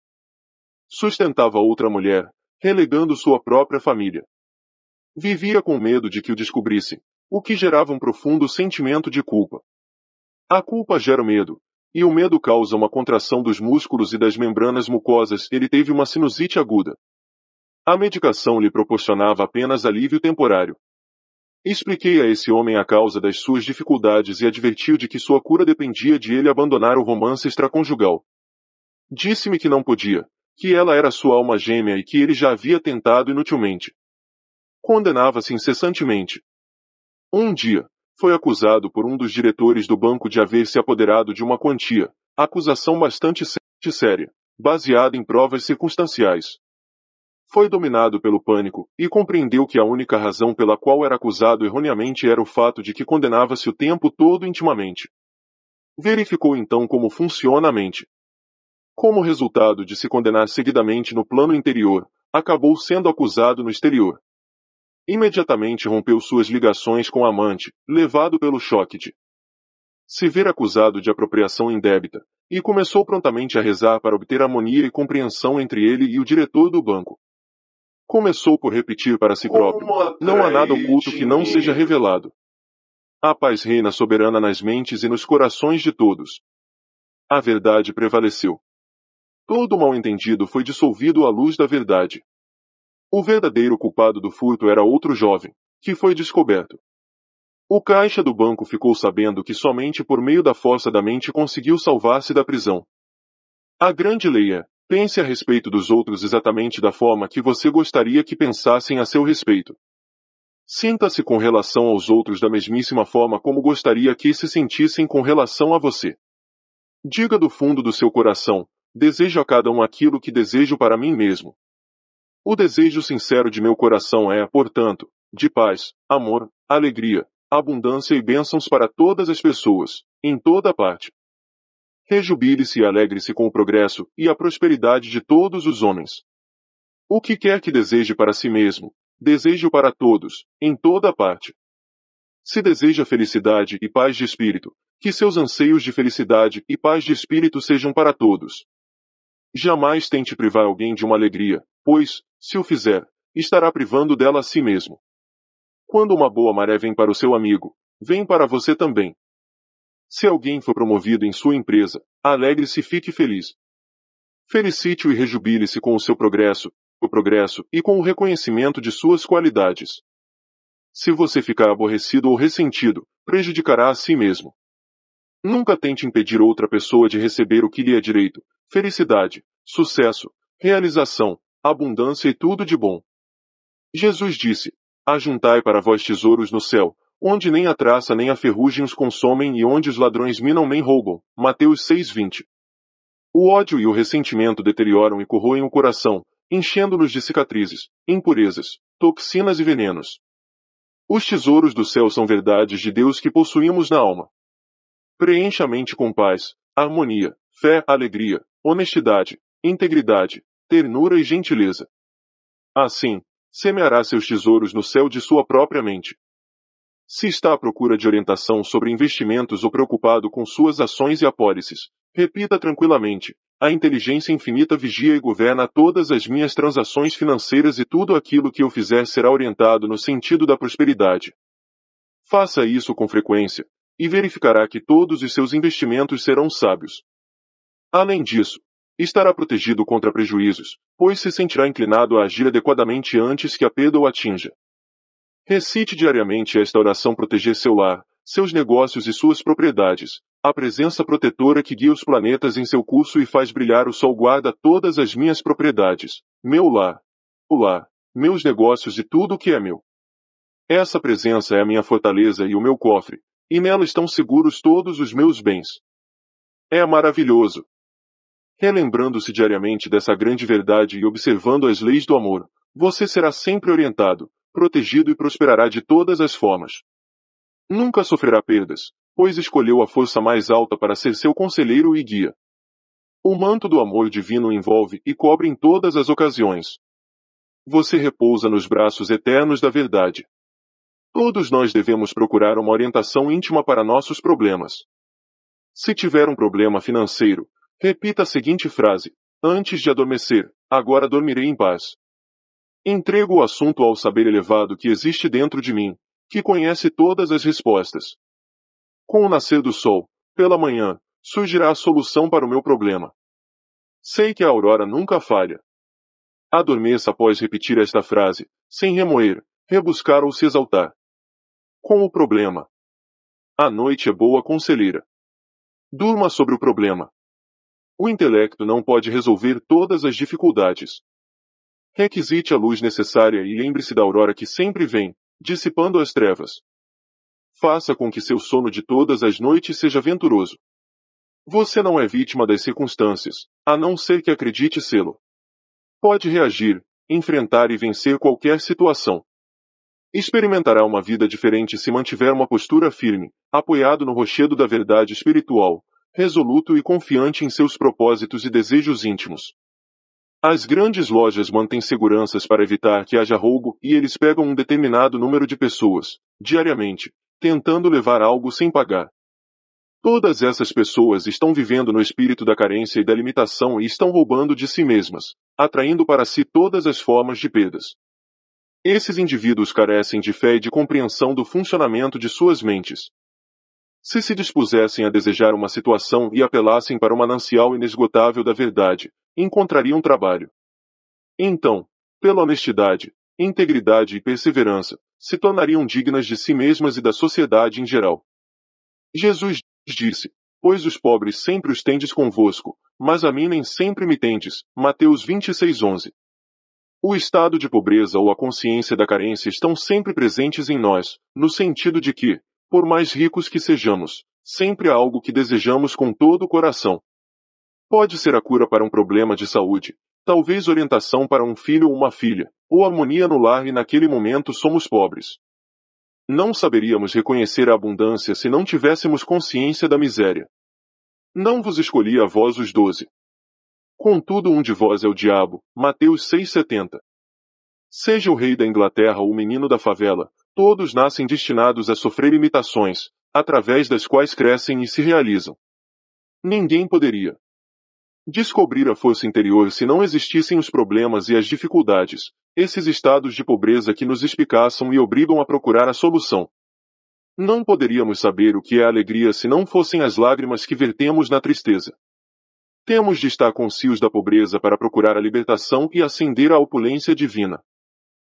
Sustentava outra mulher, relegando sua própria família. Vivia com medo de que o descobrissem, o que gerava um profundo sentimento de culpa. A culpa gera medo, e o medo causa uma contração dos músculos e das membranas mucosas. Ele teve uma sinusite aguda. A medicação lhe proporcionava apenas alívio temporário. Expliquei a esse homem a causa das suas dificuldades e adverti-o de que sua cura dependia de ele abandonar o romance extraconjugal. Disse-me que não podia, que ela era sua alma gêmea e que ele já havia tentado inutilmente. Condenava-se incessantemente. Um dia, foi acusado por um dos diretores do banco de haver se apoderado de uma quantia, acusação bastante séria, baseada em provas circunstanciais. Foi dominado pelo pânico e compreendeu que a única razão pela qual era acusado erroneamente era o fato de que condenava-se o tempo todo intimamente. Verificou então como funciona a mente. Como resultado de se condenar seguidamente no plano interior, acabou sendo acusado no exterior. Imediatamente rompeu suas ligações com a amante, levado pelo choque de se ver acusado de apropriação indébita, e começou prontamente a rezar para obter harmonia e compreensão entre ele e o diretor do banco. Começou por repetir para si próprio: não há nada oculto que não seja revelado. A paz reina soberana nas mentes e nos corações de todos. A verdade prevaleceu. Todo mal-entendido foi dissolvido à luz da verdade. O verdadeiro culpado do furto era outro jovem, que foi descoberto. O caixa do banco ficou sabendo que somente por meio da força da mente conseguiu salvar-se da prisão. A grande lei é: pense a respeito dos outros exatamente da forma que você gostaria que pensassem a seu respeito. Sinta-se com relação aos outros da mesmíssima forma como gostaria que se sentissem com relação a você. Diga do fundo do seu coração: desejo a cada um aquilo que desejo para mim mesmo. O desejo sincero de meu coração é, portanto, de paz, amor, alegria, abundância e bênçãos para todas as pessoas, em toda parte. Rejubile-se e alegre-se com o progresso e a prosperidade de todos os homens. O que quer que deseje para si mesmo, deseje-o para todos, em toda parte. Se deseja felicidade e paz de espírito, que seus anseios de felicidade e paz de espírito sejam para todos. Jamais tente privar alguém de uma alegria, pois, se o fizer, estará privando dela a si mesmo. Quando uma boa maré vem para o seu amigo, vem para você também. Se alguém for promovido em sua empresa, alegre-se e fique feliz. Felicite-o e rejubile-se com o seu progresso, e com o reconhecimento de suas qualidades. Se você ficar aborrecido ou ressentido, prejudicará a si mesmo. Nunca tente impedir outra pessoa de receber o que lhe é direito: felicidade, sucesso, realização, abundância e tudo de bom. Jesus disse: ajuntai para vós tesouros no céu, onde nem a traça nem a ferrugem os consomem e onde os ladrões minam nem roubam. Mateus 6:20. O ódio e o ressentimento deterioram e corroem o coração, enchendo-nos de cicatrizes, impurezas, toxinas e venenos. Os tesouros do céu são verdades de Deus que possuímos na alma. Preencha a mente com paz, harmonia, fé, alegria, honestidade, integridade, ternura e gentileza. Assim, semeará seus tesouros no céu de sua própria mente. Se está à procura de orientação sobre investimentos ou preocupado com suas ações e apólices, repita tranquilamente: a inteligência infinita vigia e governa todas as minhas transações financeiras e tudo aquilo que eu fizer será orientado no sentido da prosperidade. Faça isso com frequência, e verificará que todos os seus investimentos serão sábios. Além disso, estará protegido contra prejuízos, pois se sentirá inclinado a agir adequadamente antes que a perda o atinja. Recite diariamente esta oração: proteger seu lar, seus negócios e suas propriedades. A presença protetora que guia os planetas em seu curso e faz brilhar o sol guarda todas as minhas propriedades, meu lar, o lar, meus negócios e tudo o que é meu. Essa presença é a minha fortaleza e o meu cofre, e nela estão seguros todos os meus bens. É maravilhoso. Relembrando-se diariamente dessa grande verdade e observando as leis do amor, você será sempre orientado, protegido e prosperará de todas as formas. Nunca sofrerá perdas, pois escolheu a força mais alta para ser seu conselheiro e guia. O manto do amor divino o envolve e cobre em todas as ocasiões. Você repousa nos braços eternos da verdade. Todos nós devemos procurar uma orientação íntima para nossos problemas. Se tiver um problema financeiro, repita a seguinte frase: antes de adormecer, agora dormirei em paz. Entrego o assunto ao saber elevado que existe dentro de mim, que conhece todas as respostas. Com o nascer do sol, pela manhã, surgirá a solução para o meu problema. Sei que a aurora nunca falha. Adormeça após repetir esta frase, sem remoer, rebuscar ou se exaltar. com o problema. A noite é boa conselheira. Durma sobre o problema. O intelecto não pode resolver todas as dificuldades. Requisite a luz necessária e lembre-se da aurora que sempre vem, dissipando as trevas. Faça com que seu sono de todas as noites seja venturoso. Você não é vítima das circunstâncias, a não ser que acredite sê-lo. Pode reagir, enfrentar e vencer qualquer situação. Experimentará uma vida diferente se mantiver uma postura firme, apoiado no rochedo da verdade espiritual, resoluto e confiante em seus propósitos e desejos íntimos. As grandes lojas mantêm seguranças para evitar que haja roubo e eles pegam um determinado número de pessoas, diariamente, tentando levar algo sem pagar. Todas essas pessoas estão vivendo no espírito da carência e da limitação e estão roubando de si mesmas, atraindo para si todas as formas de perdas. Esses indivíduos carecem de fé e de compreensão do funcionamento de suas mentes. Se dispusessem a desejar uma situação e apelassem para o manancial inesgotável da verdade, encontrariam trabalho. Então, pela honestidade, integridade e perseverança, se tornariam dignas de si mesmas e da sociedade em geral. Jesus disse, pois os pobres sempre os tendes convosco, mas a mim nem sempre me tendes. Mateus 26:11. O estado de pobreza ou a consciência da carência estão sempre presentes em nós, no sentido de que, por mais ricos que sejamos, sempre há algo que desejamos com todo o coração. Pode ser a cura para um problema de saúde, talvez orientação para um filho ou uma filha, ou harmonia no lar e naquele momento somos pobres. Não saberíamos reconhecer a abundância se não tivéssemos consciência da miséria. Não vos escolhi a vós os 12. Contudo um de vós é o diabo. Mateus 6,70. Seja o rei da Inglaterra ou o menino da favela, todos nascem destinados a sofrer imitações, através das quais crescem e se realizam. Ninguém poderia descobrir a força interior se não existissem os problemas e as dificuldades, esses estados de pobreza que nos espicaçam e obrigam a procurar a solução. Não poderíamos saber o que é alegria se não fossem as lágrimas que vertemos na tristeza. Temos de estar conscientes da pobreza para procurar a libertação e ascender à opulência divina.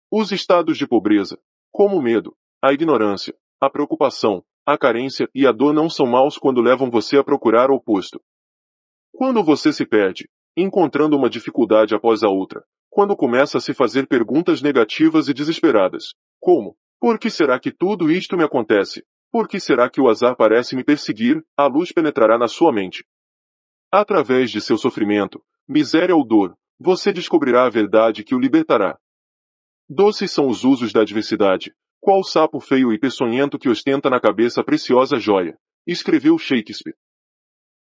Os estados de pobreza, como o medo, a ignorância, a preocupação, a carência e a dor não são maus quando levam você a procurar o oposto. Quando você se perde, encontrando uma dificuldade após a outra, quando começa a se fazer perguntas negativas e desesperadas, como, por que será que tudo isto me acontece? Por que será que o azar parece me perseguir? A luz penetrará na sua mente. Através de seu sofrimento, miséria ou dor, você descobrirá a verdade que o libertará. Doces são os usos da adversidade, qual sapo feio e peçonhento que ostenta na cabeça a preciosa joia, escreveu Shakespeare.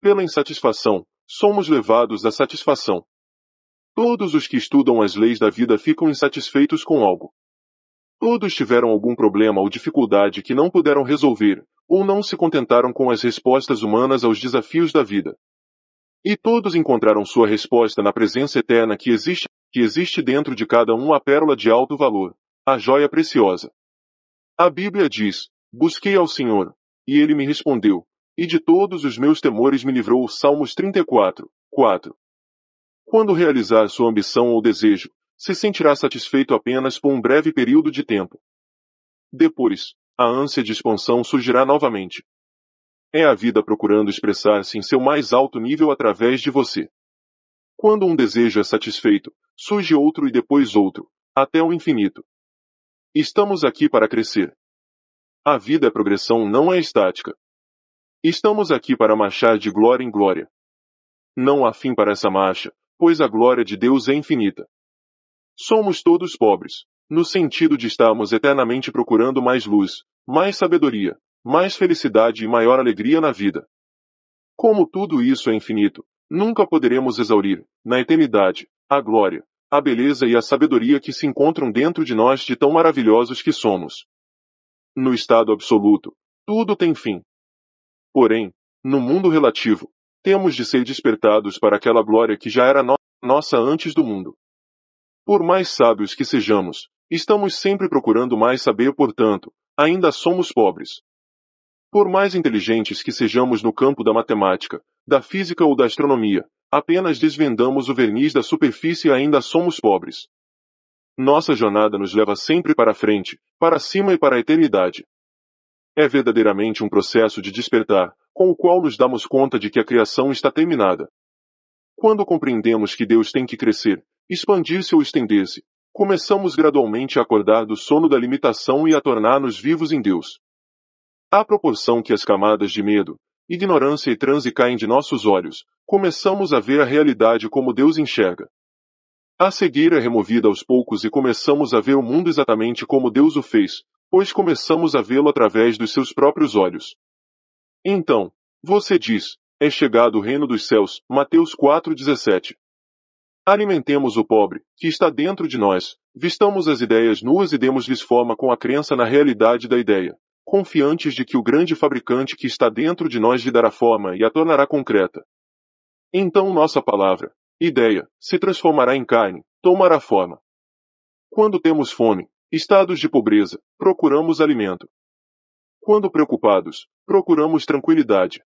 Pela insatisfação, somos levados à satisfação. Todos os que estudam as leis da vida ficam insatisfeitos com algo. Todos tiveram algum problema ou dificuldade que não puderam resolver, ou não se contentaram com as respostas humanas aos desafios da vida. E todos encontraram sua resposta na presença eterna que existe dentro de cada um a pérola de alto valor, a joia preciosa. A Bíblia diz, busquei ao Senhor, e Ele me respondeu, e de todos os meus temores me livrou. Salmos 34:4. Quando realizar sua ambição ou desejo, se sentirá satisfeito apenas por um breve período de tempo. Depois, a ânsia de expansão surgirá novamente. É a vida procurando expressar-se em seu mais alto nível através de você. Quando um desejo é satisfeito, surge outro e depois outro, até o infinito. Estamos aqui para crescer. A vida é progressão, não é estática. Estamos aqui para marchar de glória em glória. Não há fim para essa marcha, pois a glória de Deus é infinita. Somos todos pobres, no sentido de estarmos eternamente procurando mais luz, mais sabedoria, mais felicidade e maior alegria na vida. Como tudo isso é infinito, nunca poderemos exaurir, na eternidade, a glória, a beleza e a sabedoria que se encontram dentro de nós de tão maravilhosos que somos. No estado absoluto, tudo tem fim. Porém, no mundo relativo, temos de ser despertados para aquela glória que já era nossa antes do mundo. Por mais sábios que sejamos, estamos sempre procurando mais saber, portanto, ainda somos pobres. Por mais inteligentes que sejamos no campo da matemática, da física ou da astronomia, apenas desvendamos o verniz da superfície e ainda somos pobres. Nossa jornada nos leva sempre para frente, para cima e para a eternidade. É verdadeiramente um processo de despertar, com o qual nos damos conta de que a criação está terminada. Quando compreendemos que Deus tem que crescer, expandir-se ou estender-se, começamos gradualmente a acordar do sono da limitação e a tornar-nos vivos em Deus. À proporção que as camadas de medo, ignorância e transe caem de nossos olhos, começamos a ver a realidade como Deus enxerga. A cegueira é removida aos poucos e começamos a ver o mundo exatamente como Deus o fez, pois começamos a vê-lo através dos seus próprios olhos. Então, você diz, é chegado o reino dos céus, Mateus 4,17. Alimentemos o pobre, que está dentro de nós, vistamos as ideias nuas e demos-lhes forma com a crença na realidade da ideia, confiantes de que o grande fabricante que está dentro de nós lhe dará forma e a tornará concreta. Então nossa palavra, ideia, se transformará em carne, tomará forma. Quando temos fome, estados de pobreza, procuramos alimento. Quando preocupados, procuramos tranquilidade.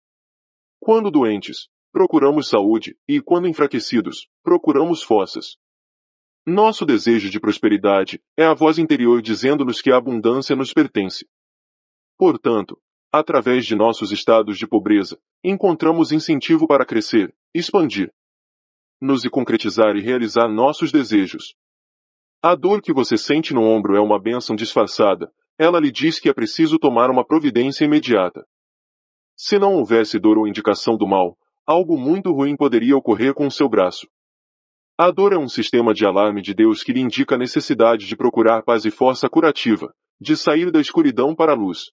Quando doentes, procuramos saúde, e quando enfraquecidos, procuramos forças. Nosso desejo de prosperidade é a voz interior dizendo-nos que a abundância nos pertence. Portanto, através de nossos estados de pobreza, encontramos incentivo para crescer, expandir-nos e concretizar e realizar nossos desejos. A dor que você sente no ombro é uma bênção disfarçada, ela lhe diz que é preciso tomar uma providência imediata. Se não houvesse dor ou indicação do mal, algo muito ruim poderia ocorrer com o seu braço. A dor é um sistema de alarme de Deus que lhe indica a necessidade de procurar paz e força curativa, de sair da escuridão para a luz.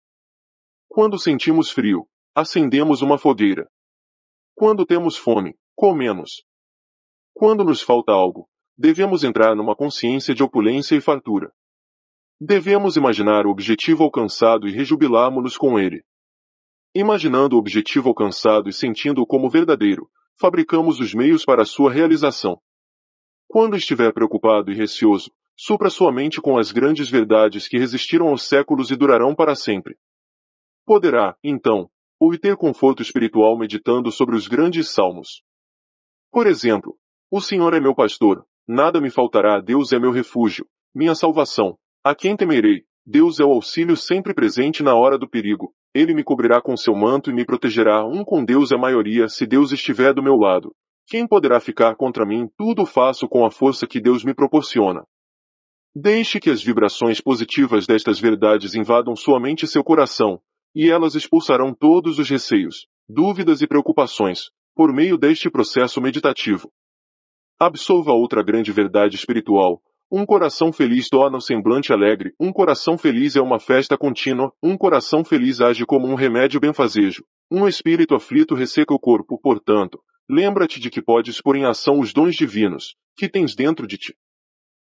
Quando sentimos frio, acendemos uma fogueira. Quando temos fome, comemos. Quando nos falta algo, devemos entrar numa consciência de opulência e fartura. Devemos imaginar o objetivo alcançado e rejubilarmos-nos com ele. Imaginando o objetivo alcançado e sentindo-o como verdadeiro, fabricamos os meios para a sua realização. Quando estiver preocupado e receoso, supra sua mente com as grandes verdades que resistiram aos séculos e durarão para sempre. Poderá, então, obter conforto espiritual meditando sobre os grandes salmos. Por exemplo, o Senhor é meu pastor, nada me faltará, Deus é meu refúgio, minha salvação, a quem temerei, Deus é o auxílio sempre presente na hora do perigo, ele me cobrirá com seu manto e me protegerá, com Deus é maioria, se Deus estiver do meu lado. Quem poderá ficar contra mim? Tudo faço com a força que Deus me proporciona. Deixe que as vibrações positivas destas verdades invadam sua mente e seu coração, e elas expulsarão todos os receios, dúvidas e preocupações, por meio deste processo meditativo. Absolva outra grande verdade espiritual. Um coração feliz torna o semblante alegre, um coração feliz é uma festa contínua, um coração feliz age como um remédio benfazejo, um espírito aflito resseca o corpo, portanto, lembra-te de que podes pôr em ação os dons divinos, que tens dentro de ti.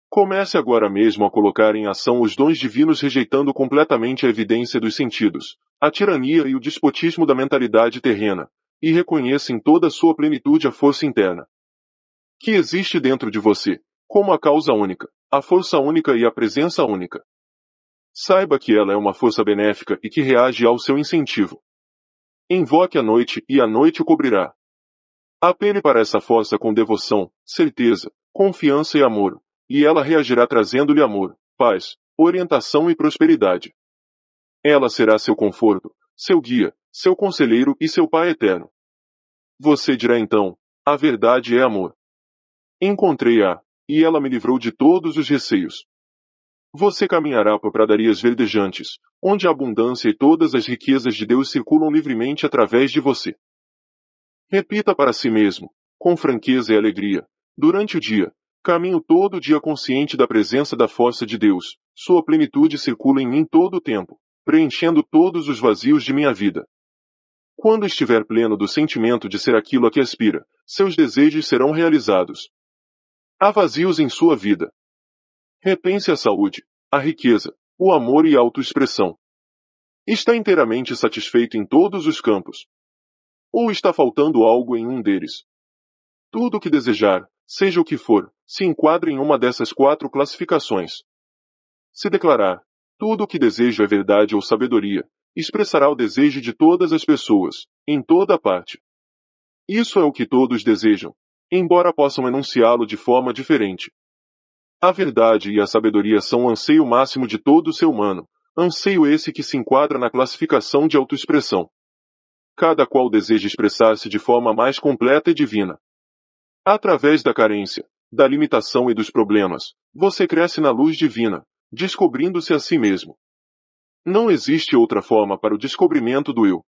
Comece agora mesmo a colocar em ação os dons divinos rejeitando completamente a evidência dos sentidos, a tirania e o despotismo da mentalidade terrena, e reconheça em toda a sua plenitude a força interna que existe dentro de você, como a causa única, a força única e a presença única. Saiba que ela é uma força benéfica e que reage ao seu incentivo. Invoque a noite e a noite o cobrirá. Apele para essa força com devoção, certeza, confiança e amor, e ela reagirá trazendo-lhe amor, paz, orientação e prosperidade. Ela será seu conforto, seu guia, seu conselheiro e seu Pai eterno. Você dirá então, a verdade é amor. Encontrei-a, e ela me livrou de todos os receios. Você caminhará por pradarias verdejantes, onde a abundância e todas as riquezas de Deus circulam livremente através de você. Repita para si mesmo, com franqueza e alegria, durante o dia, caminho todo o dia consciente da presença da força de Deus, sua plenitude circula em mim todo o tempo, preenchendo todos os vazios de minha vida. Quando estiver pleno do sentimento de ser aquilo a que aspira, seus desejos serão realizados. Há vazios em sua vida. Repense a saúde, a riqueza, o amor e a autoexpressão. Está inteiramente satisfeito em todos os campos? Ou está faltando algo em um deles? Tudo o que desejar, seja o que for, se enquadra em uma dessas 4 classificações. Se declarar, tudo o que desejo é verdade ou sabedoria, expressará o desejo de todas as pessoas, em toda parte. Isso é o que todos desejam, embora possam enunciá-lo de forma diferente. A verdade e a sabedoria são o anseio máximo de todo ser humano, Anseio esse que se enquadra na classificação de autoexpressão. Cada qual deseja expressar-se de forma mais completa e divina. Através da carência, da limitação e dos problemas, você cresce na luz divina, descobrindo-se a si mesmo. Não existe outra forma para o descobrimento do eu.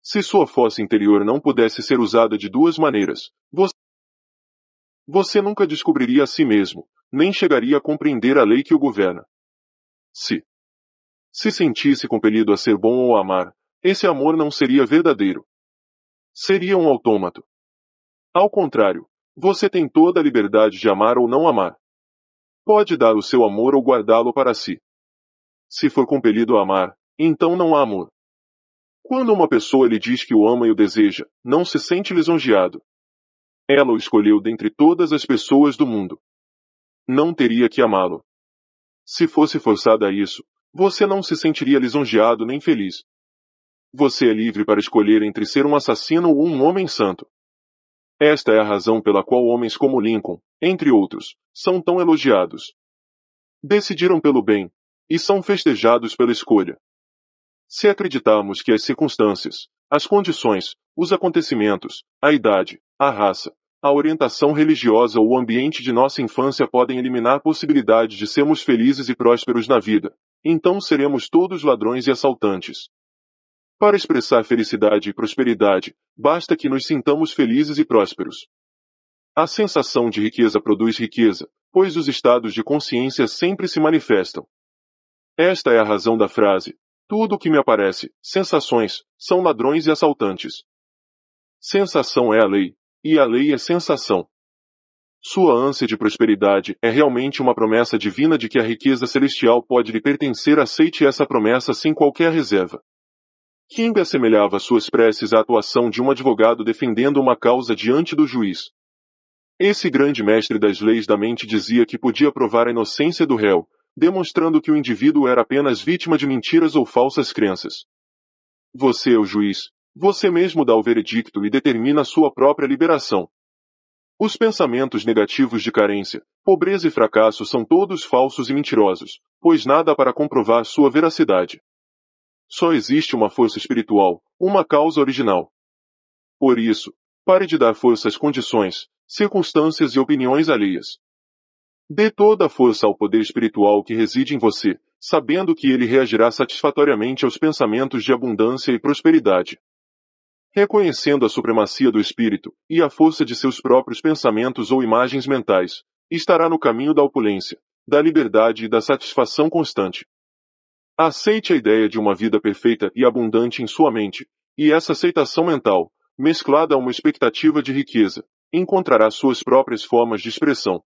Se sua força interior não pudesse ser usada de duas maneiras, você nunca descobriria a si mesmo, nem chegaria a compreender a lei que o governa. Se sentisse compelido a ser bom ou amar, esse amor não seria verdadeiro. Seria um autômato. Ao contrário, você tem toda a liberdade de amar ou não amar. Pode dar o seu amor ou guardá-lo para si. Se for compelido a amar, então não há amor. Quando uma pessoa lhe diz que o ama e o deseja, não se sente lisonjeado. Ela o escolheu dentre todas as pessoas do mundo. Não teria que amá-lo. Se fosse forçada a isso, você não se sentiria lisonjeado nem feliz. Você é livre para escolher entre ser um assassino ou um homem santo. Esta é a razão pela qual homens como Lincoln, entre outros, são tão elogiados. Decidiram pelo bem, e são festejados pela escolha. Se acreditarmos que as circunstâncias, as condições, os acontecimentos, a idade, a raça, a orientação religiosa ou o ambiente de nossa infância podem eliminar a possibilidade de sermos felizes e prósperos na vida, então seremos todos ladrões e assaltantes. Para expressar felicidade e prosperidade, basta que nos sintamos felizes e prósperos. A sensação de riqueza produz riqueza, pois os estados de consciência sempre se manifestam. Esta é a razão da frase: tudo o que me aparece, sensações, são ladrões e assaltantes. Sensação é a lei, e a lei é sensação. Sua ânsia de prosperidade é realmente uma promessa divina de que a riqueza celestial pode lhe pertencer. Aceite essa promessa sem qualquer reserva. King assemelhava suas preces à atuação de um advogado defendendo uma causa diante do juiz. Esse grande mestre das leis da mente dizia que podia provar a inocência do réu, demonstrando que o indivíduo era apenas vítima de mentiras ou falsas crenças. Você é o juiz, você mesmo dá o veredicto e determina sua própria liberação. Os pensamentos negativos de carência, pobreza e fracasso são todos falsos e mentirosos, pois nada há para comprovar sua veracidade. Só existe uma força espiritual, uma causa original. Por isso, pare de dar força às condições, circunstâncias e opiniões alheias. Dê toda a força ao poder espiritual que reside em você, sabendo que ele reagirá satisfatoriamente aos pensamentos de abundância e prosperidade. Reconhecendo a supremacia do espírito e a força de seus próprios pensamentos ou imagens mentais, estará no caminho da opulência, da liberdade e da satisfação constante. Aceite a ideia de uma vida perfeita e abundante em sua mente, e essa aceitação mental, mesclada a uma expectativa de riqueza, encontrará suas próprias formas de expressão.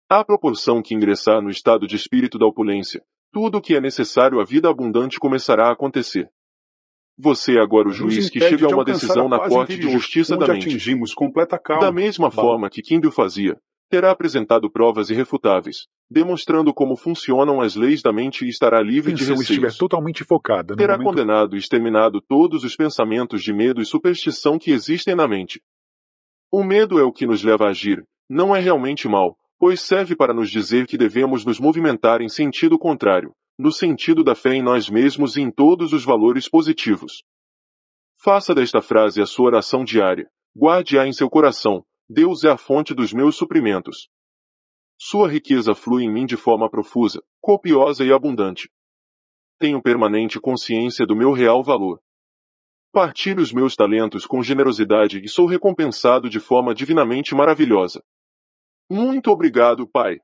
À proporção que ingressar no estado de espírito da opulência, tudo o que é necessário à vida abundante começará a acontecer. Você é agora o juiz que chega a uma decisão na Corte de Justiça da Mente. Da mesma forma que Kim o fazia, terá apresentado provas irrefutáveis, demonstrando como funcionam as leis da mente e estará livre de receios. Totalmente focada Terá condenado e exterminado todos os pensamentos de medo e superstição que existem na mente. O medo é o que nos leva a agir, não é realmente mal, pois serve para nos dizer que devemos nos movimentar em sentido contrário, no sentido da fé em nós mesmos e em todos os valores positivos. Faça desta frase a sua oração diária, guarde-a em seu coração: Deus é a fonte dos meus suprimentos. Sua riqueza flui em mim de forma profusa, copiosa e abundante. Tenho permanente consciência do meu real valor. Partilho os meus talentos com generosidade e sou recompensado de forma divinamente maravilhosa. Muito obrigado, Pai.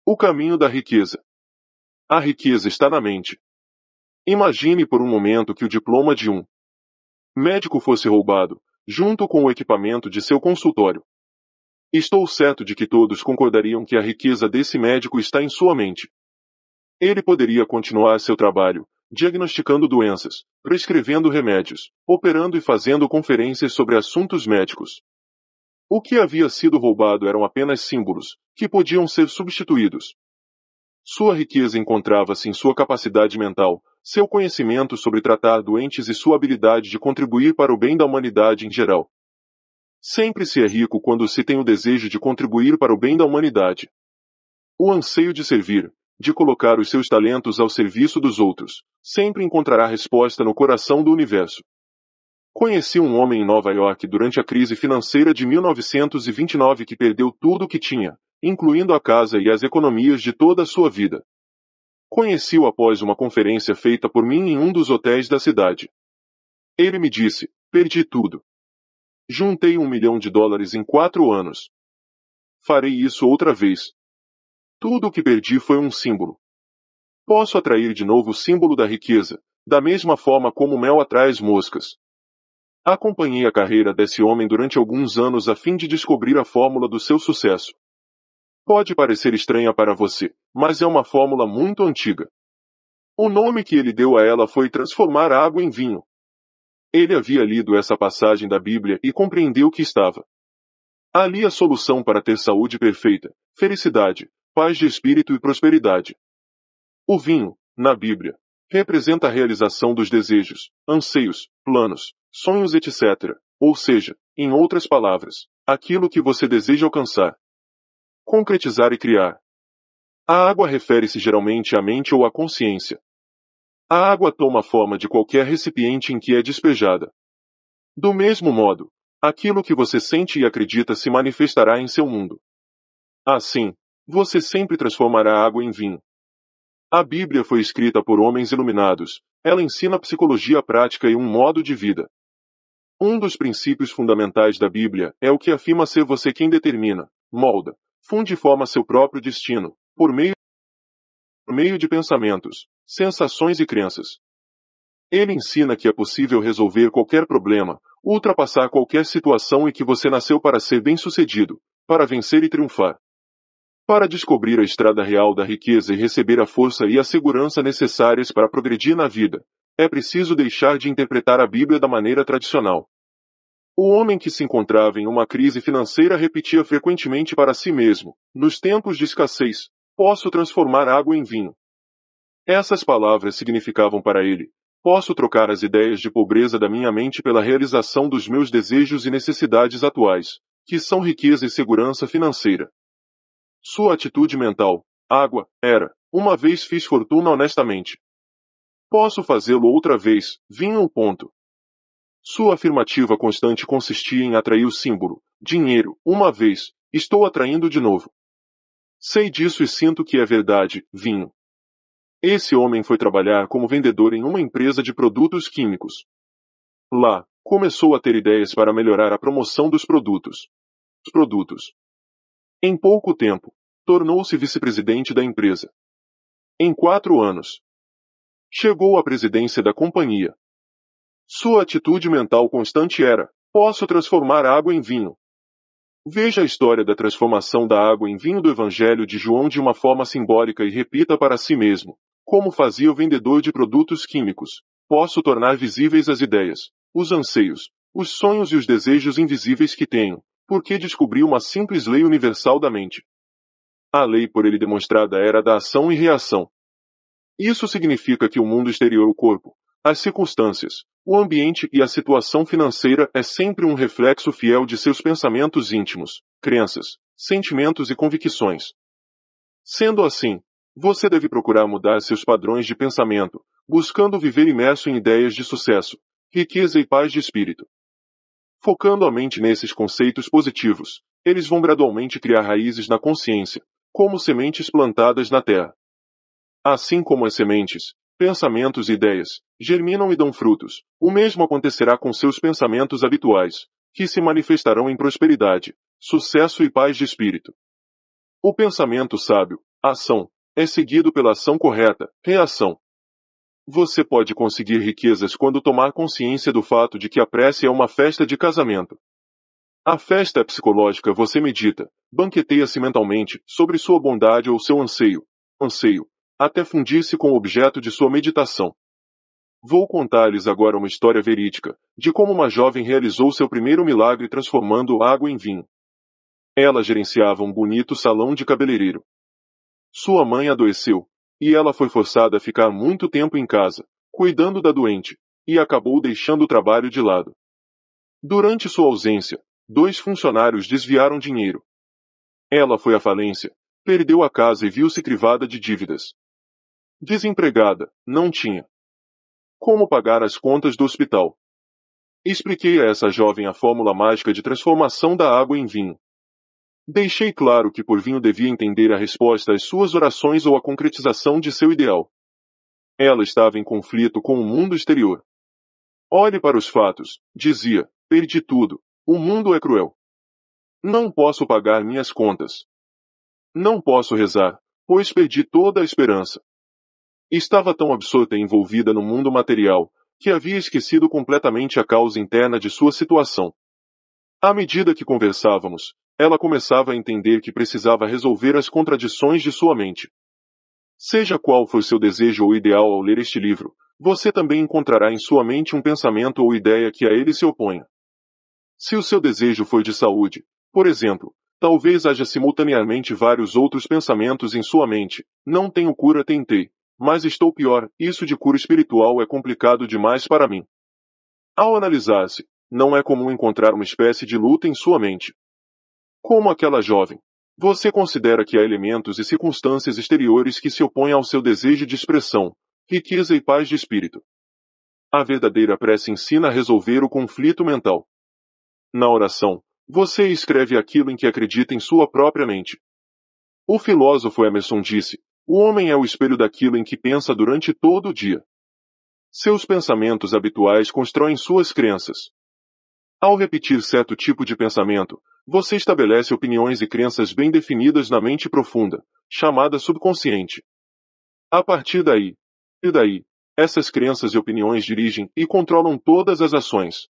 O caminho da riqueza. A riqueza está na mente. Imagine por um momento que o diploma de um médico fosse roubado, junto com o equipamento de seu consultório. Estou certo de que todos concordariam que a riqueza desse médico está em sua mente. Ele poderia continuar seu trabalho, diagnosticando doenças, prescrevendo remédios, operando e fazendo conferências sobre assuntos médicos. O que havia sido roubado eram apenas símbolos, que podiam ser substituídos. Sua riqueza encontrava-se em sua capacidade mental, seu conhecimento sobre tratar doentes e sua habilidade de contribuir para o bem da humanidade em geral. Sempre se é rico quando se tem o desejo de contribuir para o bem da humanidade. O anseio de servir, de colocar os seus talentos ao serviço dos outros, sempre encontrará resposta no coração do universo. Conheci um homem em Nova York durante a crise financeira de 1929 que perdeu tudo o que tinha, incluindo a casa e as economias de toda a sua vida. Conheci-o após uma conferência feita por mim em um dos hotéis da cidade. Ele me disse: perdi tudo. Juntei $1 milhão em 4 anos. Farei isso outra vez. Tudo o que perdi foi um símbolo. Posso atrair de novo o símbolo da riqueza, da mesma forma como o mel atrai as moscas. Acompanhei a carreira desse homem durante alguns anos a fim de descobrir a fórmula do seu sucesso. Pode parecer estranha para você, mas é uma fórmula muito antiga. O nome que ele deu a ela foi transformar a água em vinho. Ele havia lido essa passagem da Bíblia e compreendeu que estava ali a solução para ter saúde perfeita, felicidade, paz de espírito e prosperidade. O vinho, na Bíblia, representa a realização dos desejos, anseios, planos, sonhos, etc. Ou seja, em outras palavras, aquilo que você deseja alcançar, concretizar e criar. A água refere-se geralmente à mente ou à consciência. A água toma a forma de qualquer recipiente em que é despejada. Do mesmo modo, aquilo que você sente e acredita se manifestará em seu mundo. Assim, você sempre transformará a água em vinho. A Bíblia foi escrita por homens iluminados. Ela ensina psicologia prática e um modo de vida. Um dos princípios fundamentais da Bíblia é o que afirma ser você quem determina, molda, funde e forma seu próprio destino, por meio de pensamentos, sensações e crenças. Ele ensina que é possível resolver qualquer problema, ultrapassar qualquer situação e que você nasceu para ser bem-sucedido, para vencer e triunfar. Para descobrir a estrada real da riqueza e receber a força e a segurança necessárias para progredir na vida, é preciso deixar de interpretar a Bíblia da maneira tradicional. O homem que se encontrava em uma crise financeira repetia frequentemente para si mesmo, nos tempos de escassez, posso transformar água em vinho. Essas palavras significavam para ele: posso trocar as ideias de pobreza da minha mente pela realização dos meus desejos e necessidades atuais, que são riqueza e segurança financeira. Sua atitude mental, água, era: uma vez fiz fortuna honestamente. Posso fazê-lo outra vez, vinho. Sua afirmativa constante consistia em atrair o símbolo, dinheiro, uma vez, estou atraindo de novo. Sei disso e sinto que é verdade, vinho. Esse homem foi trabalhar como vendedor em uma empresa de produtos químicos. Lá, começou a ter ideias para melhorar a promoção dos produtos. Em pouco tempo, tornou-se vice-presidente da empresa. Em 4 anos, chegou à presidência da companhia. Sua atitude mental constante era: posso transformar água em vinho. Veja a história da transformação da água em vinho do Evangelho de João de uma forma simbólica e repita para si mesmo, como fazia o vendedor de produtos químicos: posso tornar visíveis as ideias, os anseios, os sonhos e os desejos invisíveis que tenho, porque descobri uma simples lei universal da mente. A lei por ele demonstrada era da ação e reação. Isso significa que o mundo exterior, o corpo, as circunstâncias, o ambiente e a situação financeira é sempre um reflexo fiel de seus pensamentos íntimos, crenças, sentimentos e convicções. Sendo assim, você deve procurar mudar seus padrões de pensamento, buscando viver imerso em ideias de sucesso, riqueza e paz de espírito. Focando a mente nesses conceitos positivos, eles vão gradualmente criar raízes na consciência, como sementes plantadas na terra. Assim como as sementes, pensamentos e ideias, germinam e dão frutos, o mesmo acontecerá com seus pensamentos habituais, que se manifestarão em prosperidade, sucesso e paz de espírito. O pensamento sábio, ação, é seguido pela ação correta, reação. Você pode conseguir riquezas quando tomar consciência do fato de que a prece é uma festa de casamento. A festa é psicológica. Você medita, banqueteia-se mentalmente sobre sua bondade ou seu anseio, até fundir-se com o objeto de sua meditação. Vou contar-lhes agora uma história verídica, de como uma jovem realizou seu primeiro milagre transformando água em vinho. Ela gerenciava um bonito salão de cabeleireiro. Sua mãe adoeceu, e ela foi forçada a ficar muito tempo em casa, cuidando da doente, e acabou deixando o trabalho de lado. Durante sua ausência, 2 funcionários desviaram dinheiro. Ela foi à falência, Perdeu a casa e viu-se privada de dívidas. Desempregada, não tinha como pagar as contas do hospital. Expliquei a essa jovem a fórmula mágica de transformação da água em vinho. Deixei claro que por vinho devia entender a resposta às suas orações ou a concretização de seu ideal. Ela estava em conflito com o mundo exterior. Olhe para os fatos, dizia, perdi tudo, o mundo é cruel. Não posso pagar minhas contas. Não posso rezar, pois perdi toda a esperança. Estava tão absorta e envolvida no mundo material, que havia esquecido completamente a causa interna de sua situação. À medida que conversávamos, ela começava a entender que precisava resolver as contradições de sua mente. Seja qual for seu desejo ou ideal ao ler este livro, você também encontrará em sua mente um pensamento ou ideia que a ele se oponha. Se o seu desejo for de saúde, por exemplo, talvez haja simultaneamente vários outros pensamentos em sua mente. Não tenho cura, tentei, mas estou pior, isso de cura espiritual é complicado demais para mim. Ao analisar-se, não é comum encontrar uma espécie de luta em sua mente. Como aquela jovem, você considera que há elementos e circunstâncias exteriores que se opõem ao seu desejo de expressão, riqueza e paz de espírito. A verdadeira prece ensina a resolver o conflito mental. Na oração, você escreve aquilo em que acredita em sua própria mente. O filósofo Emerson disse, o homem é o espelho daquilo em que pensa durante todo o dia. Seus pensamentos habituais constroem suas crenças. Ao repetir certo tipo de pensamento, você estabelece opiniões e crenças bem definidas na mente profunda, chamada subconsciente. A partir daí, essas crenças e opiniões dirigem e controlam todas as ações.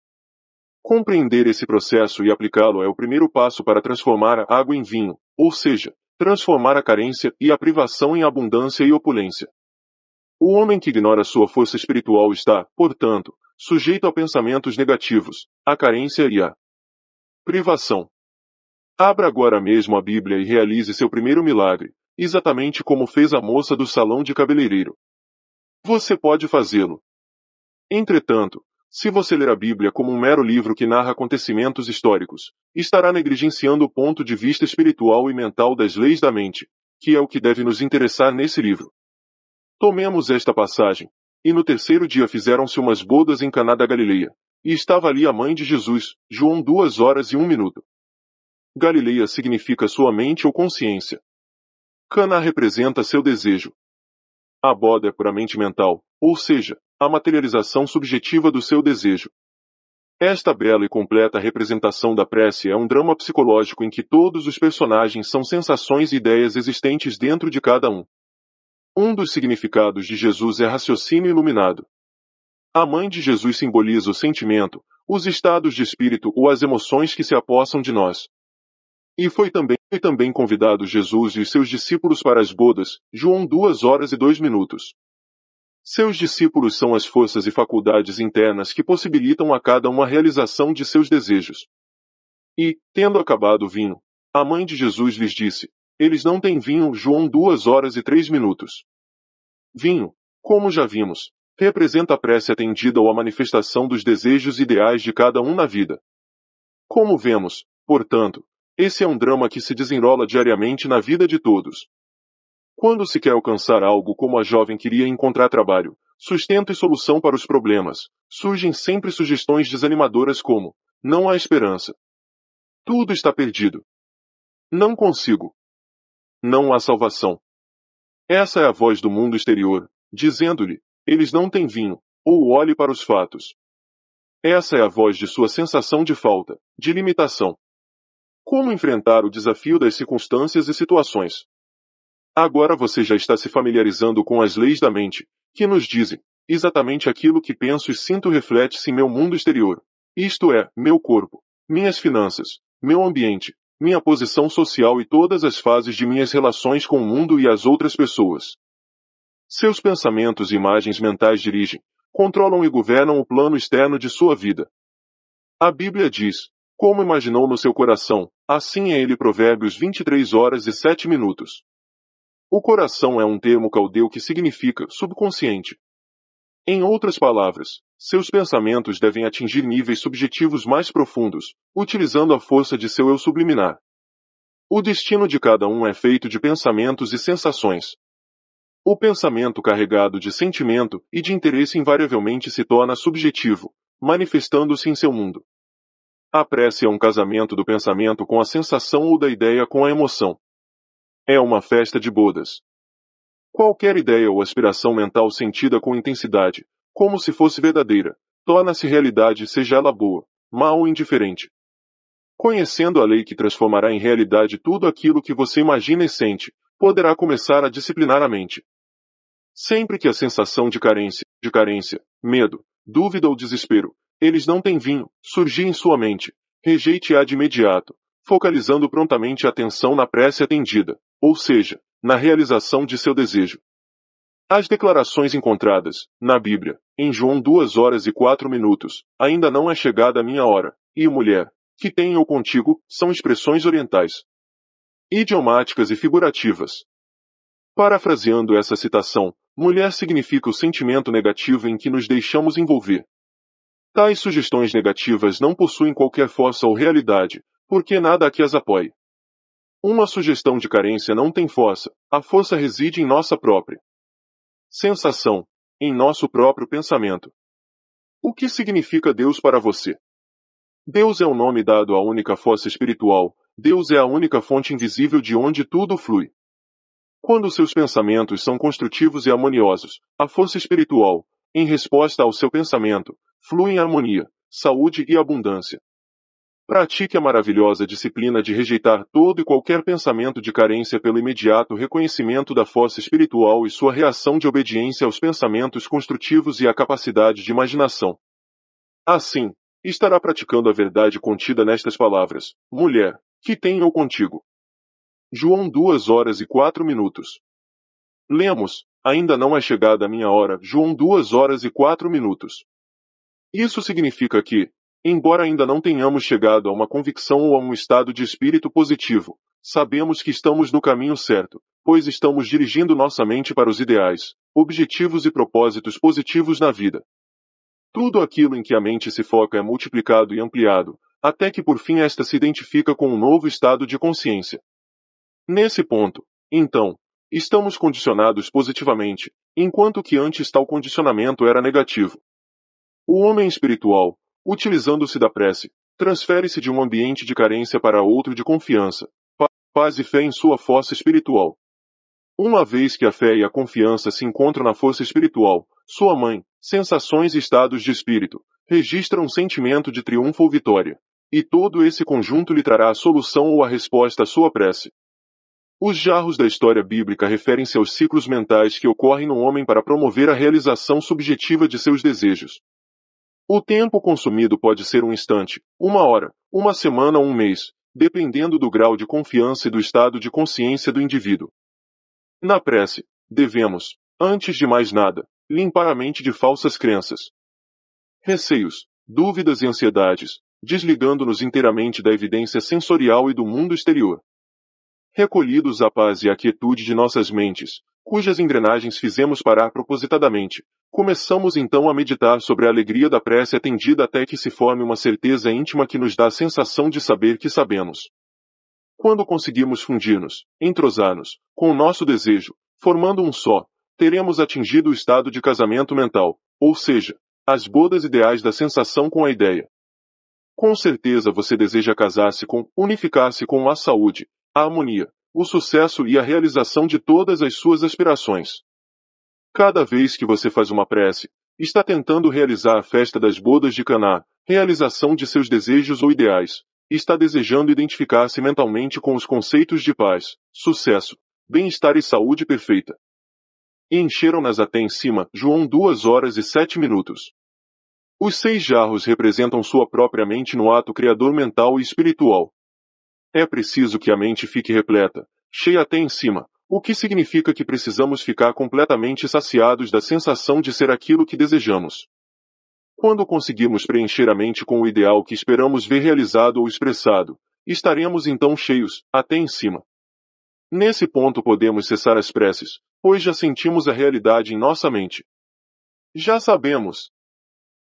Compreender esse processo e aplicá-lo é o primeiro passo para transformar a água em vinho, ou seja, transformar a carência e a privação em abundância e opulência. O homem que ignora sua força espiritual está, portanto, sujeito a pensamentos negativos, a carência e a privação. Abra agora mesmo a Bíblia e realize seu primeiro milagre, exatamente como fez a moça do salão de cabeleireiro. Você pode fazê-lo. Entretanto, se você ler a Bíblia como um mero livro que narra acontecimentos históricos, estará negligenciando o ponto de vista espiritual e mental das leis da mente, que é o que deve nos interessar nesse livro. Tomemos esta passagem. E no terceiro dia fizeram-se umas bodas em Caná da Galileia, e estava ali a mãe de Jesus, João 2 horas e 1 minuto. Galileia significa sua mente ou consciência. Caná representa seu desejo. A boda é puramente mental, ou seja, a materialização subjetiva do seu desejo. Esta bela e completa representação da prece é um drama psicológico em que todos os personagens são sensações e ideias existentes dentro de cada um. Um dos significados de Jesus é raciocínio iluminado. A mãe de Jesus simboliza o sentimento, os estados de espírito ou as emoções que se apossam de nós. E foi também convidado Jesus e os seus discípulos para as bodas, João 2 horas e 2 minutos. Seus discípulos são as forças e faculdades internas que possibilitam a cada um a realização de seus desejos. E, tendo acabado o vinho, a mãe de Jesus lhes disse, eles não têm vinho, João 2 horas e 3 minutos. Vinho, como já vimos, representa a prece atendida ou a manifestação dos desejos ideais de cada um na vida. Como vemos, portanto, esse é um drama que se desenrola diariamente na vida de todos. Quando se quer alcançar algo como a jovem queria encontrar trabalho, sustento e solução para os problemas, surgem sempre sugestões desanimadoras como, não há esperança. Tudo está perdido. Não consigo. Não há salvação. Essa é a voz do mundo exterior, dizendo-lhe, eles não têm vinho, ou olhe para os fatos. Essa é a voz de sua sensação de falta, de limitação. Como enfrentar o desafio das circunstâncias e situações? Agora você já está se familiarizando com as leis da mente, que nos dizem, exatamente aquilo que penso e sinto reflete-se em meu mundo exterior. Isto é, meu corpo, minhas finanças, meu ambiente, minha posição social e todas as fases de minhas relações com o mundo e as outras pessoas. Seus pensamentos e imagens mentais dirigem, controlam e governam o plano externo de sua vida. A Bíblia diz, como imaginou no seu coração, assim é ele. Provérbios 23 horas e 7 minutos. O coração é um termo caldeu que significa subconsciente. Em outras palavras, seus pensamentos devem atingir níveis subjetivos mais profundos, utilizando a força de seu eu subliminar. O destino de cada um é feito de pensamentos e sensações. O pensamento carregado de sentimento e de interesse invariavelmente se torna subjetivo, manifestando-se em seu mundo. A prece é um casamento do pensamento com a sensação ou da ideia com a emoção. É uma festa de bodas. Qualquer ideia ou aspiração mental sentida com intensidade, como se fosse verdadeira, torna-se realidade, seja ela boa, má ou indiferente. Conhecendo a lei que transformará em realidade tudo aquilo que você imagina e sente, poderá começar a disciplinar a mente. Sempre que a sensação de carência, medo, dúvida ou desespero, eles não têm vinho, surgir em sua mente, rejeite-a de imediato, focalizando prontamente a atenção na prece atendida, ou seja, na realização de seu desejo. As declarações encontradas, na Bíblia, em João 2 horas e 4 minutos, ainda não é chegada a minha hora, e mulher, que tenho contigo, são expressões orientais, idiomáticas e figurativas. Parafraseando essa citação, mulher significa o sentimento negativo em que nos deixamos envolver. Tais sugestões negativas não possuem qualquer força ou realidade, porque nada aqui as apoie. Uma sugestão de carência não tem força, a força reside em nossa própria sensação, em nosso próprio pensamento. O que significa Deus para você? Deus é o nome dado à única força espiritual, Deus é a única fonte invisível de onde tudo flui. Quando seus pensamentos são construtivos e harmoniosos, a força espiritual, em resposta ao seu pensamento, flui em harmonia, saúde e abundância. Pratique a maravilhosa disciplina de rejeitar todo e qualquer pensamento de carência pelo imediato reconhecimento da força espiritual e sua reação de obediência aos pensamentos construtivos e à capacidade de imaginação. Assim, estará praticando a verdade contida nestas palavras: mulher, que tenho contigo. João 2 horas e 4 minutos. Lemos, ainda não é chegada a minha hora, João 2 horas e 4 minutos. Isso significa que, embora ainda não tenhamos chegado a uma convicção ou a um estado de espírito positivo, sabemos que estamos no caminho certo, pois estamos dirigindo nossa mente para os ideais, objetivos e propósitos positivos na vida. Tudo aquilo em que a mente se foca é multiplicado e ampliado, até que por fim esta se identifica com um novo estado de consciência. Nesse ponto, então, estamos condicionados positivamente, enquanto que antes tal condicionamento era negativo. O homem espiritual, utilizando-se da prece, transfere-se de um ambiente de carência para outro de confiança, paz e fé em sua força espiritual. Uma vez que a fé e a confiança se encontram na força espiritual, sua mãe, sensações e estados de espírito, registra um sentimento de triunfo ou vitória, e todo esse conjunto lhe trará a solução ou a resposta à sua prece. Os jarros da história bíblica referem-se aos ciclos mentais que ocorrem no homem para promover a realização subjetiva de seus desejos. O tempo consumido pode ser um instante, uma hora, uma semana ou um mês, dependendo do grau de confiança e do estado de consciência do indivíduo. Na prece, devemos, antes de mais nada, limpar a mente de falsas crenças, receios, dúvidas e ansiedades, desligando-nos inteiramente da evidência sensorial e do mundo exterior. Recolhidos à paz e à quietude de nossas mentes, cujas engrenagens fizemos parar propositadamente, começamos então a meditar sobre a alegria da prece atendida até que se forme uma certeza íntima que nos dá a sensação de saber que sabemos. Quando conseguimos fundir-nos, entrosar-nos, com o nosso desejo, formando um só, teremos atingido o estado de casamento mental, ou seja, as bodas ideais da sensação com a ideia. Com certeza você deseja casar-se com, unificar-se com a saúde, a harmonia, o sucesso e a realização de todas as suas aspirações. Cada vez que você faz uma prece, está tentando realizar a festa das bodas de Caná, realização de seus desejos ou ideais, está desejando identificar-se mentalmente com os conceitos de paz, sucesso, bem-estar e saúde perfeita. E encheram-nas até em cima, João 2 horas e 7 minutos. Os 6 jarros representam sua própria mente no ato criador mental e espiritual. É preciso que a mente fique repleta, cheia até em cima, o que significa que precisamos ficar completamente saciados da sensação de ser aquilo que desejamos. Quando conseguirmos preencher a mente com o ideal que esperamos ver realizado ou expressado, estaremos então cheios, até em cima. Nesse ponto podemos cessar as preces, pois já sentimos a realidade em nossa mente. Já sabemos.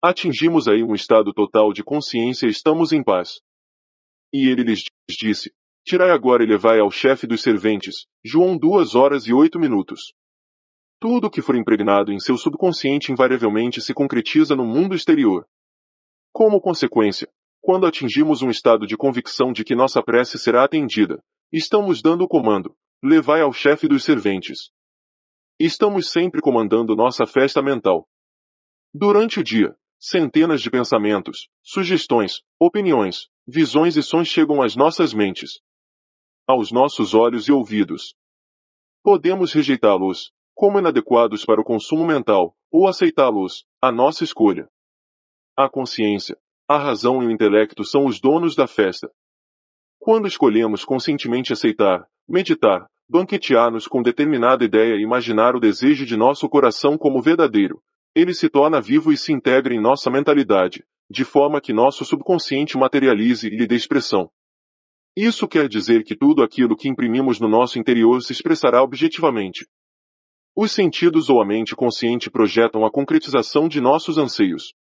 Atingimos aí um estado total de consciência e estamos em paz. E ele lhes disse: Tirai agora e levai ao chefe dos serventes. João 2 horas e 8 minutos. Tudo que for impregnado em seu subconsciente invariavelmente se concretiza no mundo exterior. Como consequência, quando atingimos um estado de convicção de que nossa prece será atendida, estamos dando o comando: levai ao chefe dos serventes. Estamos sempre comandando nossa festa mental. Durante o dia, centenas de pensamentos, sugestões, opiniões, visões e sons chegam às nossas mentes, aos nossos olhos e ouvidos. Podemos rejeitá-los, como inadequados para o consumo mental, ou aceitá-los, à nossa escolha. A consciência, a razão e o intelecto são os donos da festa. Quando escolhemos conscientemente aceitar, meditar, banquetear-nos com determinada ideia e imaginar o desejo de nosso coração como verdadeiro, ele se torna vivo e se integra em nossa mentalidade, de forma que nosso subconsciente materialize e lhe dê expressão. Isso quer dizer que tudo aquilo que imprimimos no nosso interior se expressará objetivamente. Os sentidos ou a mente consciente projetam a concretização de nossos anseios.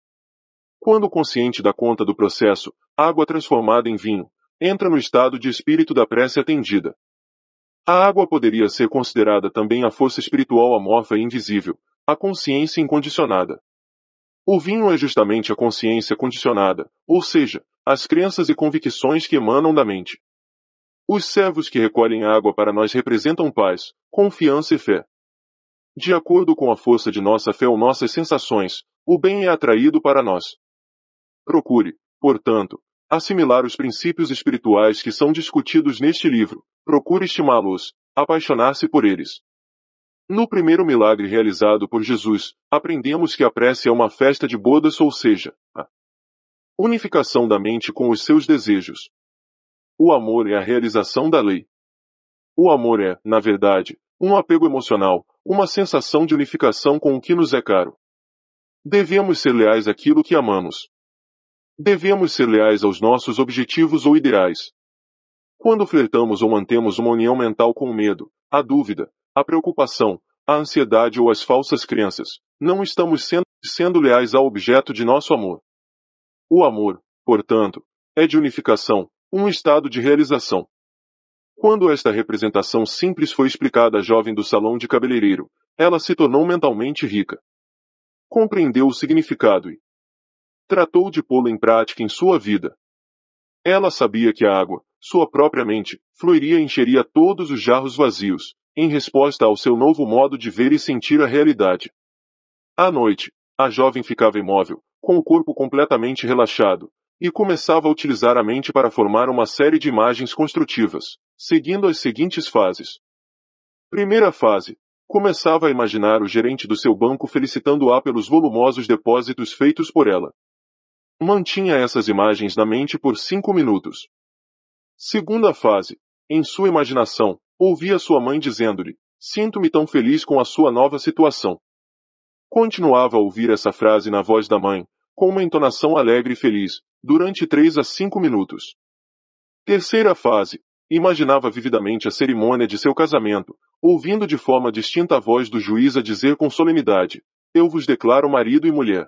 Quando o consciente dá conta do processo, água transformada em vinho, entra no estado de espírito da prece atendida. A água poderia ser considerada também a força espiritual amorfa e invisível, a consciência incondicionada. O vinho é justamente a consciência condicionada, ou seja, as crenças e convicções que emanam da mente. Os servos que recolhem água para nós representam paz, confiança e fé. De acordo com a força de nossa fé ou nossas sensações, o bem é atraído para nós. Procure, portanto, assimilar os princípios espirituais que são discutidos neste livro, procure estimá-los, apaixonar-se por eles. No primeiro milagre realizado por Jesus, aprendemos que a prece é uma festa de bodas, ou seja, a unificação da mente com os seus desejos. O amor é a realização da lei. O amor é, na verdade, um apego emocional, uma sensação de unificação com o que nos é caro. Devemos ser leais àquilo que amamos. Devemos ser leais aos nossos objetivos ou ideais. Quando flertamos ou mantemos uma união mental com o medo, a dúvida, a preocupação, a ansiedade ou as falsas crenças, não estamos sendo leais ao objeto de nosso amor. O amor, portanto, é de unificação, um estado de realização. Quando esta representação simples foi explicada à jovem do salão de cabeleireiro, ela se tornou mentalmente rica. Compreendeu o significado e tratou de pô-lo em prática em sua vida. Ela sabia que a água, sua própria mente, fluiria e encheria todos os jarros vazios, em resposta ao seu novo modo de ver e sentir a realidade. À noite, a jovem ficava imóvel, com o corpo completamente relaxado, e começava a utilizar a mente para formar uma série de imagens construtivas, seguindo as seguintes fases. Primeira fase. Começava a imaginar o gerente do seu banco felicitando-a pelos volumosos depósitos feitos por ela. Mantinha essas imagens na mente por 5 minutos. Segunda fase. Em sua imaginação, ouvia sua mãe dizendo-lhe: "Sinto-me tão feliz com a sua nova situação." Continuava a ouvir essa frase na voz da mãe, com uma entonação alegre e feliz, durante 3 a 5 minutos. Terceira fase. Imaginava vividamente a cerimônia de seu casamento, ouvindo de forma distinta a voz do juiz a dizer com solenidade: "Eu vos declaro marido e mulher."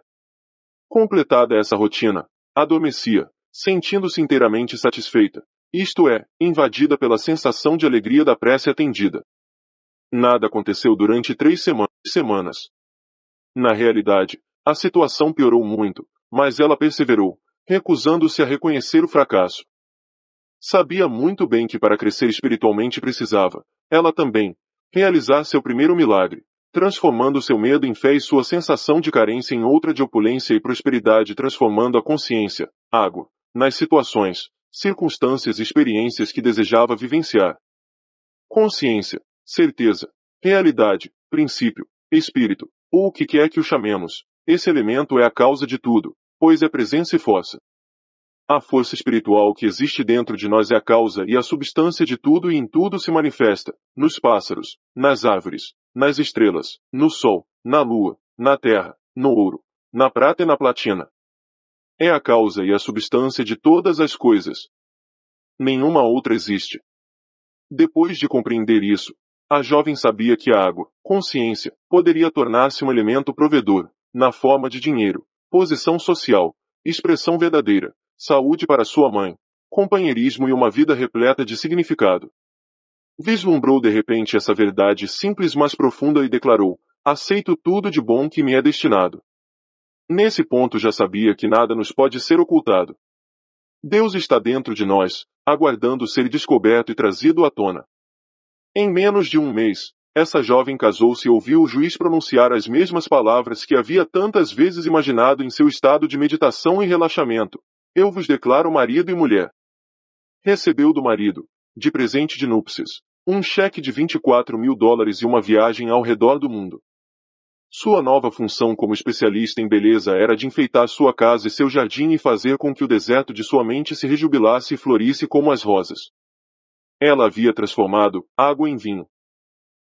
Completada essa rotina, adormecia, sentindo-se inteiramente satisfeita, isto é, invadida pela sensação de alegria da prece atendida. Nada aconteceu durante 3 semanas. Na realidade, a situação piorou muito, mas ela perseverou, recusando-se a reconhecer o fracasso. Sabia muito bem que para crescer espiritualmente precisava, ela também, realizar seu primeiro milagre, transformando seu medo em fé e sua sensação de carência em outra de opulência e prosperidade, transformando a consciência, água, nas situações, circunstâncias e experiências que desejava vivenciar. Consciência, certeza, realidade, princípio, espírito, ou o que quer que o chamemos, esse elemento é a causa de tudo, pois é presença e força. A força espiritual que existe dentro de nós é a causa e a substância de tudo e em tudo se manifesta, nos pássaros, nas árvores, nas estrelas, no sol, na lua, na terra, no ouro, na prata e na platina. É a causa e a substância de todas as coisas. Nenhuma outra existe. Depois de compreender isso, a jovem sabia que a água, consciência, poderia tornar-se um elemento provedor, na forma de dinheiro, posição social, expressão verdadeira, saúde para sua mãe, companheirismo e uma vida repleta de significado. Vislumbrou de repente essa verdade simples mas profunda e declarou: aceito tudo de bom que me é destinado. Nesse ponto já sabia que nada nos pode ser ocultado. Deus está dentro de nós, aguardando ser descoberto e trazido à tona. Em menos de um mês, essa jovem casou-se e ouviu o juiz pronunciar as mesmas palavras que havia tantas vezes imaginado em seu estado de meditação e relaxamento: eu vos declaro marido e mulher. Recebeu do marido, de presente de núpcias, um cheque de $24.000 e uma viagem ao redor do mundo. Sua nova função como especialista em beleza era de enfeitar sua casa e seu jardim e fazer com que o deserto de sua mente se rejubilasse e florisse como as rosas. Ela havia transformado água em vinho.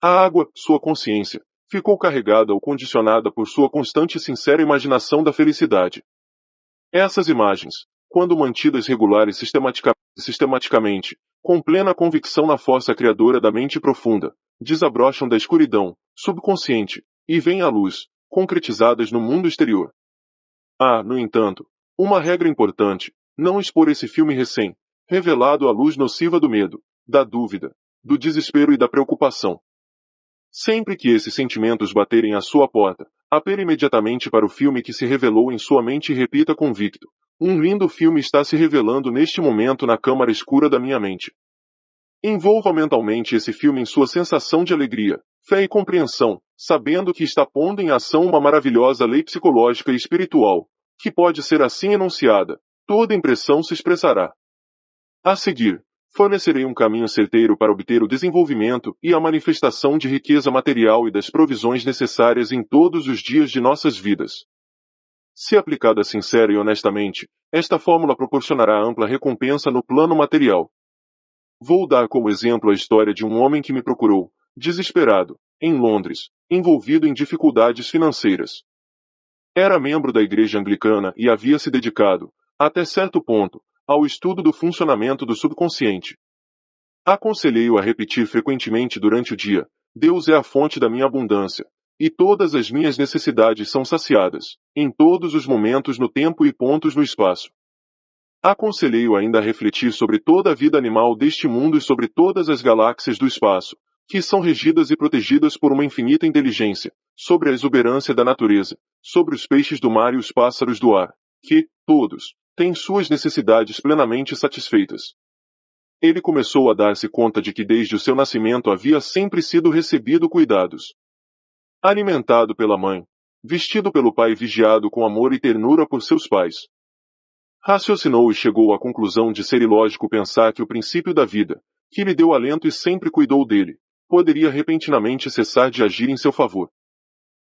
A água, sua consciência, ficou carregada ou condicionada por sua constante e sincera imaginação da felicidade. Essas imagens, quando mantidas regulares e sistematicamente, com plena convicção na força criadora da mente profunda, desabrocham da escuridão subconsciente e vêm à luz, concretizadas no mundo exterior. Há, no entanto, uma regra importante: não expor esse filme revelado à luz nociva do medo, da dúvida, do desespero e da preocupação. Sempre que esses sentimentos baterem à sua porta, apele imediatamente para o filme que se revelou em sua mente e repita convicto: um lindo filme está se revelando neste momento na câmara escura da minha mente. Envolva mentalmente esse filme em sua sensação de alegria, fé e compreensão, sabendo que está pondo em ação uma maravilhosa lei psicológica e espiritual, que pode ser assim enunciada: toda impressão se expressará. A seguir, fornecerei um caminho certeiro para obter o desenvolvimento e a manifestação de riqueza material e das provisões necessárias em todos os dias de nossas vidas. Se aplicada sincera e honestamente, esta fórmula proporcionará ampla recompensa no plano material. Vou dar como exemplo a história de um homem que me procurou, desesperado, em Londres, envolvido em dificuldades financeiras. Era membro da igreja anglicana e havia se dedicado, até certo ponto, ao estudo do funcionamento do subconsciente. Aconselhei-o a repetir frequentemente durante o dia: Deus é a fonte da minha abundância, e todas as minhas necessidades são saciadas, em todos os momentos no tempo e pontos no espaço. Aconselhei-o ainda a refletir sobre toda a vida animal deste mundo e sobre todas as galáxias do espaço, que são regidas e protegidas por uma infinita inteligência, sobre a exuberância da natureza, sobre os peixes do mar e os pássaros do ar, que, todos, têm suas necessidades plenamente satisfeitas. Ele começou a dar-se conta de que desde o seu nascimento havia sempre sido recebido cuidados. Alimentado pela mãe, vestido pelo pai e vigiado com amor e ternura por seus pais. Raciocinou e chegou à conclusão de ser ilógico pensar que o princípio da vida, que lhe deu alento e sempre cuidou dele, poderia repentinamente cessar de agir em seu favor.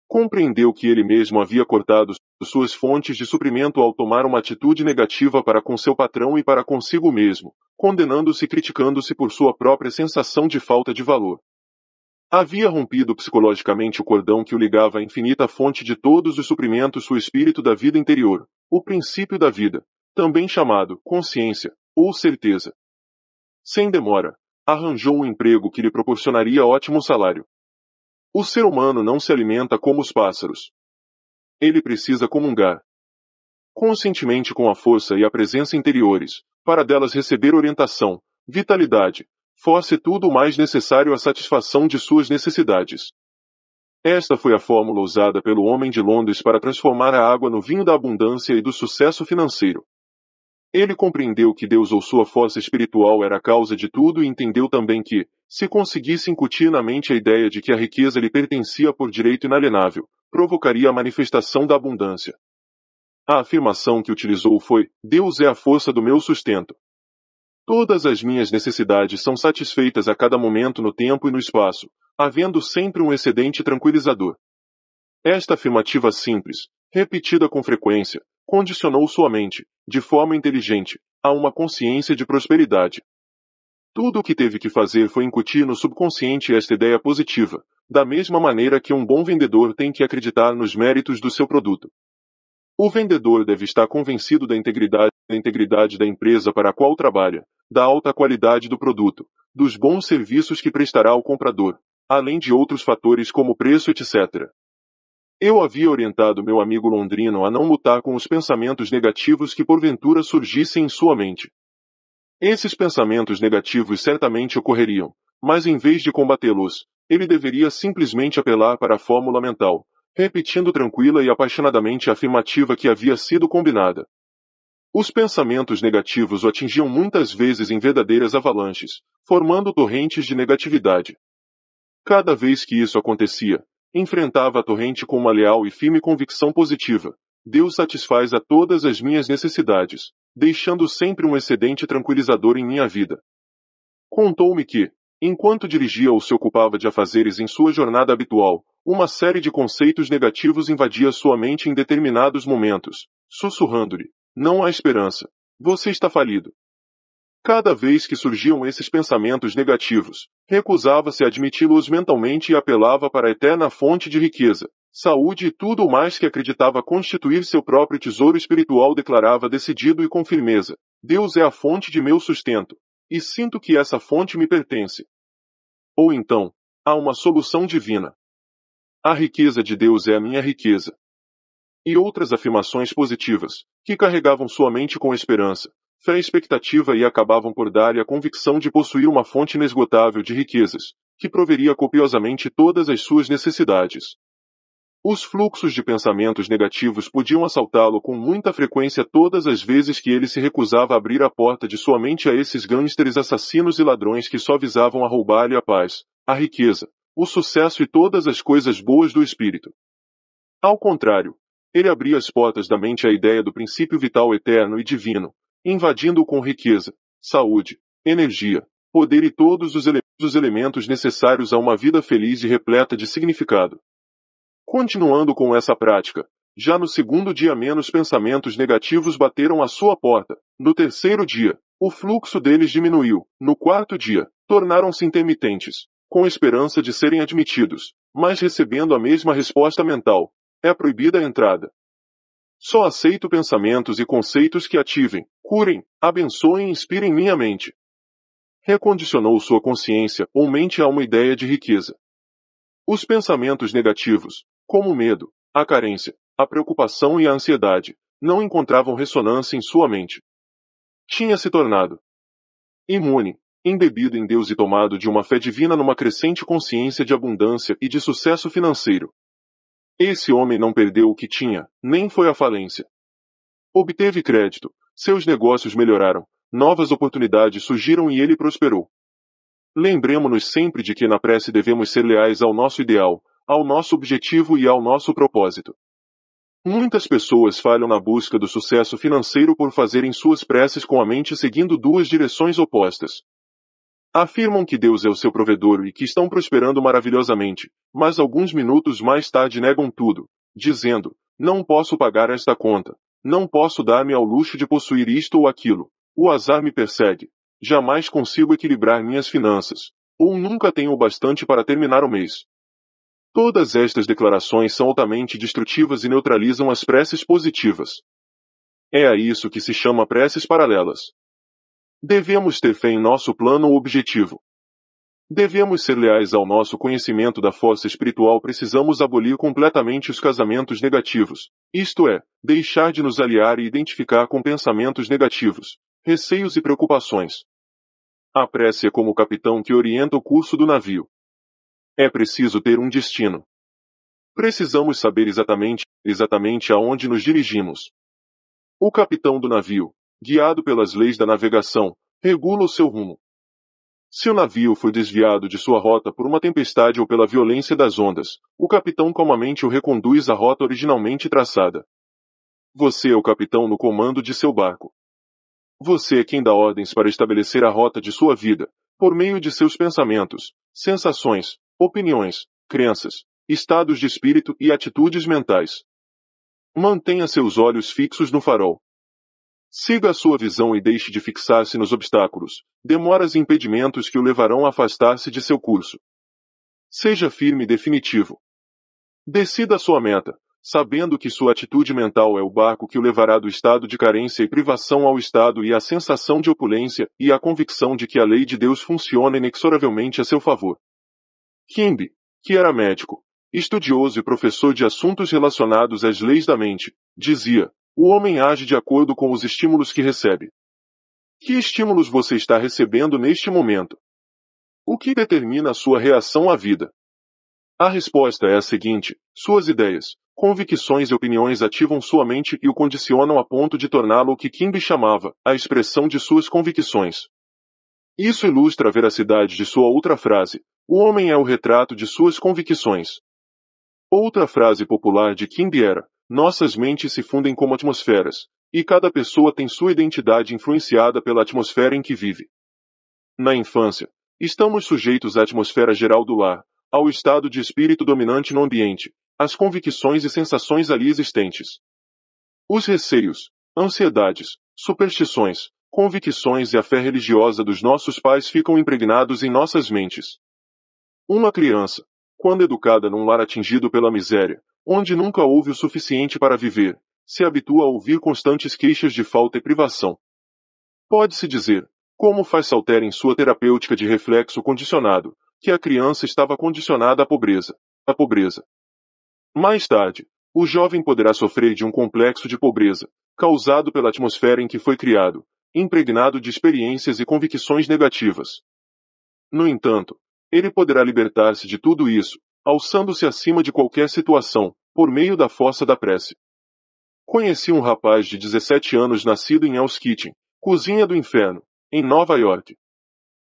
Compreendeu que ele mesmo havia cortado suas fontes de suprimento ao tomar uma atitude negativa para com seu patrão e para consigo mesmo, condenando-se e criticando-se por sua própria sensação de falta de valor. Havia rompido psicologicamente o cordão que o ligava à infinita fonte de todos os suprimentos, o espírito da vida interior, o princípio da vida, também chamado consciência, ou certeza. Sem demora, arranjou um emprego que lhe proporcionaria ótimo salário. O ser humano não se alimenta como os pássaros. Ele precisa comungar conscientemente com a força e a presença interiores, para delas receber orientação, vitalidade, força e tudo o mais necessário à satisfação de suas necessidades. Esta foi a fórmula usada pelo homem de Londres para transformar a água no vinho da abundância e do sucesso financeiro. Ele compreendeu que Deus ou sua força espiritual era a causa de tudo e entendeu também que, se conseguisse incutir na mente a ideia de que a riqueza lhe pertencia por direito inalienável, provocaria a manifestação da abundância. A afirmação que utilizou foi: Deus é a força do meu sustento. Todas as minhas necessidades são satisfeitas a cada momento no tempo e no espaço, havendo sempre um excedente tranquilizador. Esta afirmativa simples, repetida com frequência, condicionou sua mente, de forma inteligente, a uma consciência de prosperidade. Tudo o que teve que fazer foi incutir no subconsciente esta ideia positiva, da mesma maneira que um bom vendedor tem que acreditar nos méritos do seu produto. O vendedor deve estar convencido da integridade da empresa para a qual trabalha, da alta qualidade do produto, dos bons serviços que prestará ao comprador, além de outros fatores como preço, etc. Eu havia orientado meu amigo londrino a não lutar com os pensamentos negativos que porventura surgissem em sua mente. Esses pensamentos negativos certamente ocorreriam, mas em vez de combatê-los, ele deveria simplesmente apelar para a fórmula mental, repetindo tranquila e apaixonadamente a afirmativa que havia sido combinada. Os pensamentos negativos o atingiam muitas vezes em verdadeiras avalanches, formando torrentes de negatividade. Cada vez que isso acontecia, enfrentava a torrente com uma leal e firme convicção positiva. Deus satisfaz a todas as minhas necessidades, deixando sempre um excedente tranquilizador em minha vida. Contou-me que, enquanto dirigia ou se ocupava de afazeres em sua jornada habitual, uma série de conceitos negativos invadia sua mente em determinados momentos, sussurrando-lhe: não há esperança. Você está falido. Cada vez que surgiam esses pensamentos negativos, recusava-se a admiti-los mentalmente e apelava para a eterna fonte de riqueza, saúde e tudo o mais que acreditava constituir seu próprio tesouro espiritual. Declarava decidido e com firmeza: Deus é a fonte de meu sustento, e sinto que essa fonte me pertence. Ou então, há uma solução divina. A riqueza de Deus é a minha riqueza. E outras afirmações positivas, que carregavam sua mente com esperança, fé e expectativa e acabavam por dar-lhe a convicção de possuir uma fonte inesgotável de riquezas, que proveria copiosamente todas as suas necessidades. Os fluxos de pensamentos negativos podiam assaltá-lo com muita frequência todas as vezes que ele se recusava a abrir a porta de sua mente a esses gangsters assassinos e ladrões que só visavam a roubar-lhe a paz, a riqueza, o sucesso e todas as coisas boas do espírito. Ao contrário, ele abria as portas da mente à ideia do princípio vital eterno e divino, invadindo-o com riqueza, saúde, energia, poder e todos os elementos necessários a uma vida feliz e repleta de significado. Continuando com essa prática, já no segundo dia menos pensamentos negativos bateram à sua porta. No terceiro dia, o fluxo deles diminuiu. No quarto dia, tornaram-se intermitentes, com esperança de serem admitidos, mas recebendo a mesma resposta mental: é proibida a entrada. Só aceito pensamentos e conceitos que ativem, curem, abençoem e inspirem minha mente. Recondicionou sua consciência ou mente a uma ideia de riqueza. Os pensamentos negativos, como o medo, a carência, a preocupação e a ansiedade, não encontravam ressonância em sua mente. Tinha se tornado imune, embebido em Deus e tomado de uma fé divina numa crescente consciência de abundância e de sucesso financeiro. Esse homem não perdeu o que tinha, nem foi à falência. Obteve crédito, seus negócios melhoraram, novas oportunidades surgiram e ele prosperou. Lembremo-nos sempre de que na prece devemos ser leais ao nosso ideal, ao nosso objetivo e ao nosso propósito. Muitas pessoas falham na busca do sucesso financeiro por fazerem suas preces com a mente seguindo duas direções opostas. Afirmam que Deus é o seu provedor e que estão prosperando maravilhosamente, mas alguns minutos mais tarde negam tudo, dizendo: não posso pagar esta conta, não posso dar-me ao luxo de possuir isto ou aquilo, o azar me persegue, jamais consigo equilibrar minhas finanças, ou nunca tenho o bastante para terminar o mês. Todas estas declarações são altamente destrutivas e neutralizam as preces positivas. É a isso que se chama preces paralelas. Devemos ter fé em nosso plano ou objetivo. Devemos ser leais ao nosso conhecimento da força espiritual. Precisamos abolir completamente os casamentos negativos, isto é, deixar de nos aliar e identificar com pensamentos negativos, receios e preocupações. A prece é como o capitão que orienta o curso do navio. É preciso ter um destino. Precisamos saber exatamente aonde nos dirigimos. O capitão do navio, guiado pelas leis da navegação, regula o seu rumo. Se o navio for desviado de sua rota por uma tempestade ou pela violência das ondas, o capitão calmamente o reconduz à rota originalmente traçada. Você é o capitão no comando de seu barco. Você é quem dá ordens para estabelecer a rota de sua vida, por meio de seus pensamentos, sensações, opiniões, crenças, estados de espírito e atitudes mentais. Mantenha seus olhos fixos no farol. Siga a sua visão e deixe de fixar-se nos obstáculos, demoras e impedimentos que o levarão a afastar-se de seu curso. Seja firme e definitivo. Decida a sua meta, sabendo que sua atitude mental é o barco que o levará do estado de carência e privação ao estado e à sensação de opulência e à convicção de que a lei de Deus funciona inexoravelmente a seu favor. Kimbe, que era médico, estudioso e professor de assuntos relacionados às leis da mente, dizia: o homem age de acordo com os estímulos que recebe. Que estímulos você está recebendo neste momento? O que determina a sua reação à vida? A resposta é a seguinte: suas ideias, convicções e opiniões ativam sua mente e o condicionam a ponto de torná-lo o que Kimby chamava a expressão de suas convicções. Isso ilustra a veracidade de sua outra frase: o homem é o retrato de suas convicções. Outra frase popular de Kimby era: nossas mentes se fundem como atmosferas, e cada pessoa tem sua identidade influenciada pela atmosfera em que vive. Na infância, estamos sujeitos à atmosfera geral do lar, ao estado de espírito dominante no ambiente, às convicções e sensações ali existentes. Os receios, ansiedades, superstições, convicções e a fé religiosa dos nossos pais ficam impregnados em nossas mentes. Uma criança, quando educada num lar atingido pela miséria, onde nunca houve o suficiente para viver, se habitua a ouvir constantes queixas de falta e privação. Pode-se dizer, como faz Salter em sua terapêutica de reflexo condicionado, que a criança estava condicionada à pobreza. A pobreza. Mais tarde, o jovem poderá sofrer de um complexo de pobreza, causado pela atmosfera em que foi criado, impregnado de experiências e convicções negativas. No entanto, ele poderá libertar-se de tudo isso, alçando-se acima de qualquer situação, por meio da força da prece. Conheci um rapaz de 17 anos nascido em Hell's Kitchen, Cozinha do Inferno, em Nova York.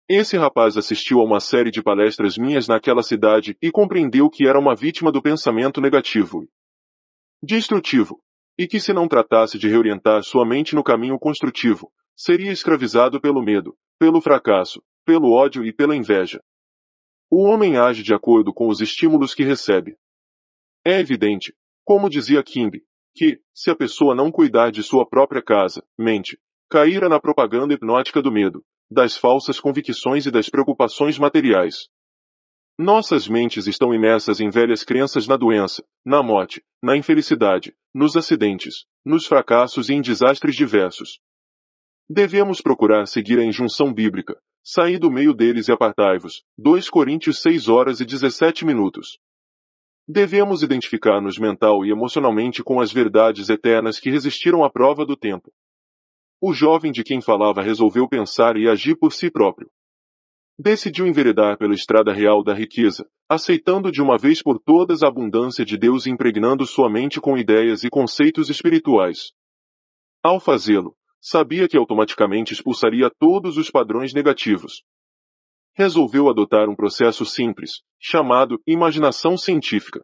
Esse rapaz assistiu a uma série de palestras minhas naquela cidade e compreendeu que era uma vítima do pensamento negativo e destrutivo, e que se não tratasse de reorientar sua mente no caminho construtivo, seria escravizado pelo medo, pelo fracasso, pelo ódio e pela inveja. O homem age de acordo com os estímulos que recebe. É evidente, como dizia Kimby, que, se a pessoa não cuidar de sua própria casa, mente, cairá na propaganda hipnótica do medo, das falsas convicções e das preocupações materiais. Nossas mentes estão imersas em velhas crenças na doença, na morte, na infelicidade, nos acidentes, nos fracassos e em desastres diversos. Devemos procurar seguir a injunção bíblica: saí do meio deles e apartai-vos. 2 Coríntios 6:17. Devemos identificar-nos mental e emocionalmente com as verdades eternas que resistiram à prova do tempo. O jovem de quem falava resolveu pensar e agir por si próprio. Decidiu enveredar pela estrada real da riqueza, aceitando de uma vez por todas a abundância de Deus e impregnando sua mente com ideias e conceitos espirituais. Ao fazê-lo, sabia que automaticamente expulsaria todos os padrões negativos. Resolveu adotar um processo simples, chamado imaginação científica.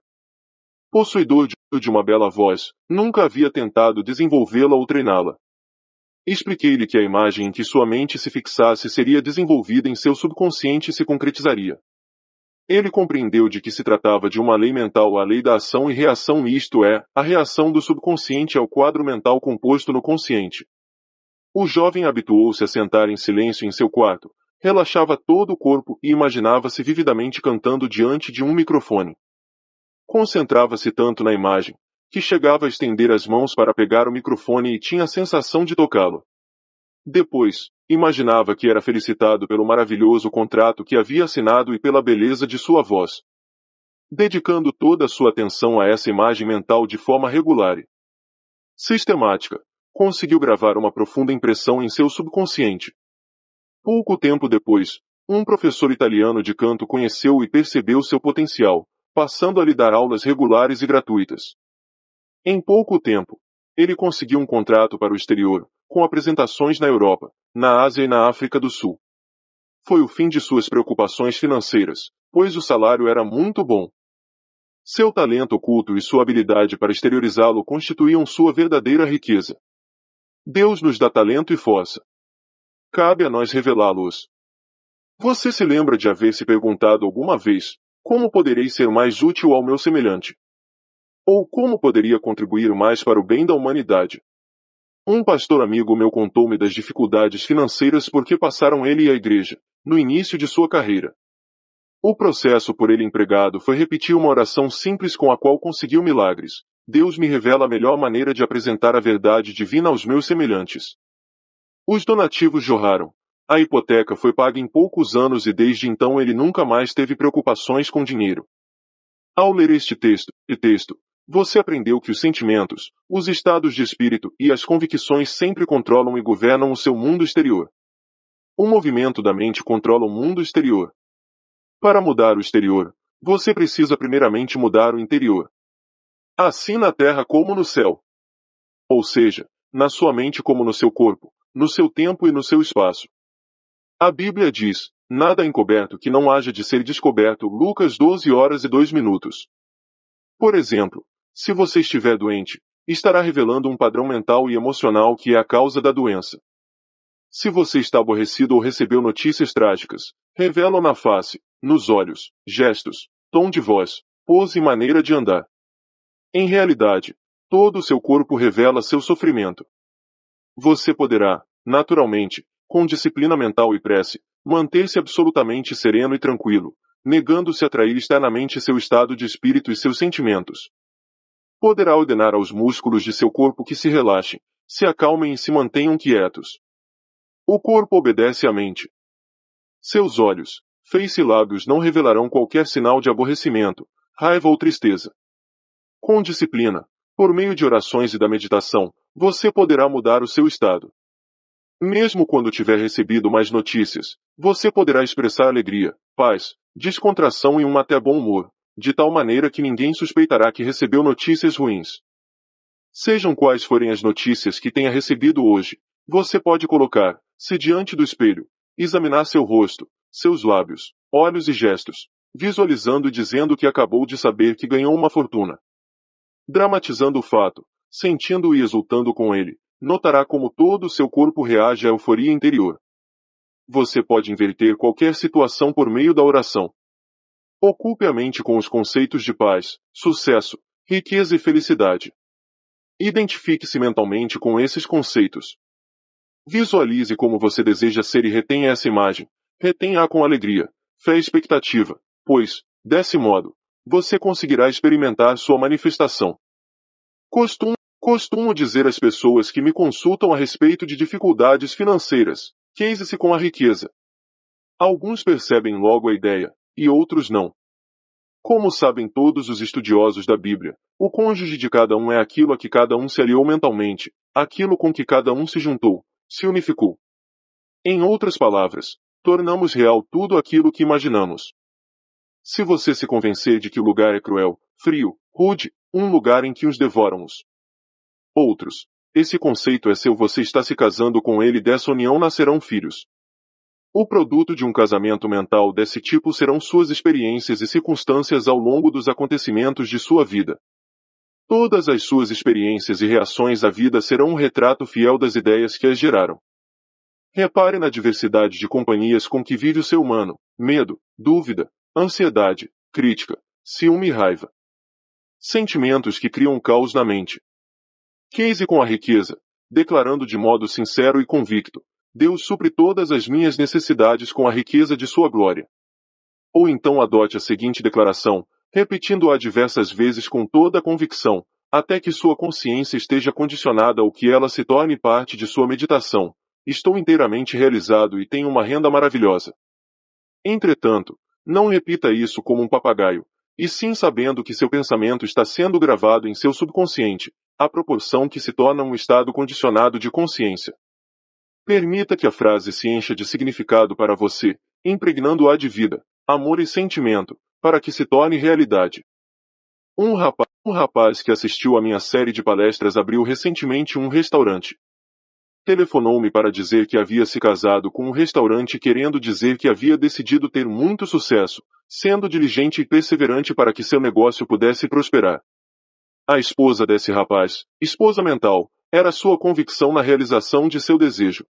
Possuidor de uma bela voz, nunca havia tentado desenvolvê-la ou treiná-la. Expliquei-lhe que a imagem em que sua mente se fixasse seria desenvolvida em seu subconsciente e se concretizaria. Ele compreendeu de que se tratava de uma lei mental, a lei da ação e reação, isto é, a reação do subconsciente ao quadro mental composto no consciente. O jovem habituou-se a sentar em silêncio em seu quarto, relaxava todo o corpo e imaginava-se vividamente cantando diante de um microfone. Concentrava-se tanto na imagem, que chegava a estender as mãos para pegar o microfone e tinha a sensação de tocá-lo. Depois, imaginava que era felicitado pelo maravilhoso contrato que havia assinado e pela beleza de sua voz. Dedicando toda a sua atenção a essa imagem mental de forma regular e sistemática, conseguiu gravar uma profunda impressão em seu subconsciente. Pouco tempo depois, um professor italiano de canto conheceu e percebeu seu potencial, passando a lhe dar aulas regulares e gratuitas. Em pouco tempo, ele conseguiu um contrato para o exterior, com apresentações na Europa, na Ásia e na África do Sul. Foi o fim de suas preocupações financeiras, pois o salário era muito bom. Seu talento oculto e sua habilidade para exteriorizá-lo constituíam sua verdadeira riqueza. Deus nos dá talento e força. Cabe a nós revelá-los. Você se lembra de haver se perguntado alguma vez: como poderei ser mais útil ao meu semelhante? Ou como poderia contribuir mais para o bem da humanidade? Um pastor amigo meu contou-me das dificuldades financeiras por que passaram ele e a igreja, no início de sua carreira. O processo por ele empregado foi repetir uma oração simples com a qual conseguiu milagres: Deus me revela a melhor maneira de apresentar a verdade divina aos meus semelhantes. Os donativos jorraram. A hipoteca foi paga em poucos anos e desde então ele nunca mais teve preocupações com dinheiro. Ao ler este texto, Você aprendeu que os sentimentos, os estados de espírito e as convicções sempre controlam e governam o seu mundo exterior. O movimento da mente controla o mundo exterior. Para mudar o exterior, você precisa primeiramente mudar o interior. Assim na terra como no céu. Ou seja, na sua mente como no seu corpo, no seu tempo e no seu espaço. A Bíblia diz, nada encoberto que não haja de ser descoberto, Lucas 12h02. Por exemplo, se você estiver doente, estará revelando um padrão mental e emocional que é a causa da doença. Se você está aborrecido ou recebeu notícias trágicas, revelam na face, nos olhos, gestos, tom de voz, pose e maneira de andar. Em realidade, todo o seu corpo revela seu sofrimento. Você poderá, naturalmente, com disciplina mental e prece, manter-se absolutamente sereno e tranquilo, negando-se a atrair externamente seu estado de espírito e seus sentimentos. Poderá ordenar aos músculos de seu corpo que se relaxem, se acalmem e se mantenham quietos. O corpo obedece à mente. Seus olhos, face e lábios não revelarão qualquer sinal de aborrecimento, raiva ou tristeza. Com disciplina, por meio de orações e da meditação, você poderá mudar o seu estado. Mesmo quando tiver recebido mais notícias, você poderá expressar alegria, paz, descontração e um até bom humor, de tal maneira que ninguém suspeitará que recebeu notícias ruins. Sejam quais forem as notícias que tenha recebido hoje, você pode colocar-se diante do espelho, examinar seu rosto, seus lábios, olhos e gestos, visualizando e dizendo que acabou de saber que ganhou uma fortuna. Dramatizando o fato, sentindo e exultando com ele, notará como todo o seu corpo reage à euforia interior. Você pode inverter qualquer situação por meio da oração. Ocupe a mente com os conceitos de paz, sucesso, riqueza e felicidade. Identifique-se mentalmente com esses conceitos. Visualize como você deseja ser e retenha essa imagem. Retenha-a com alegria, fé e expectativa, pois, desse modo, você conseguirá experimentar sua manifestação. Costumo dizer às pessoas que me consultam a respeito de dificuldades financeiras, case-se com a riqueza. Alguns percebem logo a ideia, e outros não. Como sabem todos os estudiosos da Bíblia, o cônjuge de cada um é aquilo a que cada um se aliou mentalmente, aquilo com que cada um se juntou, se unificou. Em outras palavras, tornamos real tudo aquilo que imaginamos. Se você se convencer de que o lugar é cruel, frio, rude, um lugar em que os devoramos. Outros, esse conceito é seu, você está se casando com ele, dessa união nascerão filhos. O produto de um casamento mental desse tipo serão suas experiências e circunstâncias ao longo dos acontecimentos de sua vida. Todas as suas experiências e reações à vida serão um retrato fiel das ideias que as geraram. Repare na diversidade de companhias com que vive o ser humano: medo, dúvida, ansiedade, crítica, ciúme e raiva. Sentimentos que criam um caos na mente. Case com a riqueza, declarando de modo sincero e convicto: Deus supre todas as minhas necessidades com a riqueza de sua glória. Ou então adote a seguinte declaração, repetindo-a diversas vezes com toda a convicção, até que sua consciência esteja condicionada ao que ela se torne parte de sua meditação: estou inteiramente realizado e tenho uma renda maravilhosa. Entretanto, não repita isso como um papagaio, e sim sabendo que seu pensamento está sendo gravado em seu subconsciente, à proporção que se torna um estado condicionado de consciência. Permita que a frase se encha de significado para você, impregnando-a de vida, amor e sentimento, para que se torne realidade. Um rapaz que assistiu à minha série de palestras abriu recentemente um restaurante. Telefonou-me para dizer que havia se casado com um restaurante, querendo dizer que havia decidido ter muito sucesso, sendo diligente e perseverante para que seu negócio pudesse prosperar. A esposa desse rapaz, esposa mental, era sua convicção na realização de seu desejo.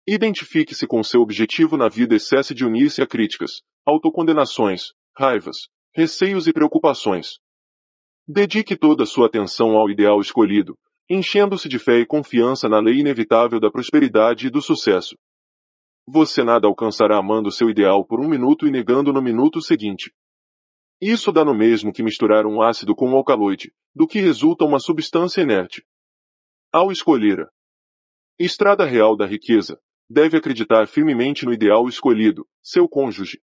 Identifique-se com seu objetivo na vida e cesse de unir-se a críticas, autocondenações, raivas, receios e preocupações. Dedique toda sua atenção ao ideal escolhido, enchendo-se de fé e confiança na lei inevitável da prosperidade e do sucesso. Você nada alcançará amando seu ideal por um minuto e negando no minuto seguinte. Isso dá no mesmo que misturar um ácido com um alcaloide, do que resulta uma substância inerte. Ao escolher a estrada real da riqueza, deve acreditar firmemente no ideal escolhido, seu cônjuge.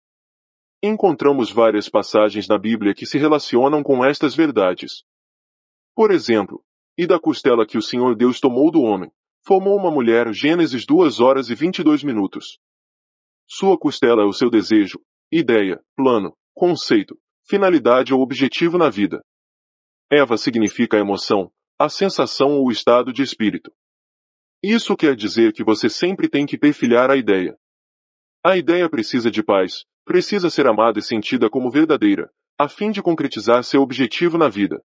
Encontramos várias passagens na Bíblia que se relacionam com estas verdades. Por exemplo, e da costela que o Senhor Deus tomou do homem, formou uma mulher. Gênesis 2 horas e 22 minutos. Sua costela é o seu desejo, ideia, plano, conceito, finalidade ou objetivo na vida. Eva significa a emoção, a sensação ou o estado de espírito. Isso quer dizer que você sempre tem que perfilhar a ideia. A ideia precisa de paz, precisa ser amada e sentida como verdadeira, a fim de concretizar seu objetivo na vida.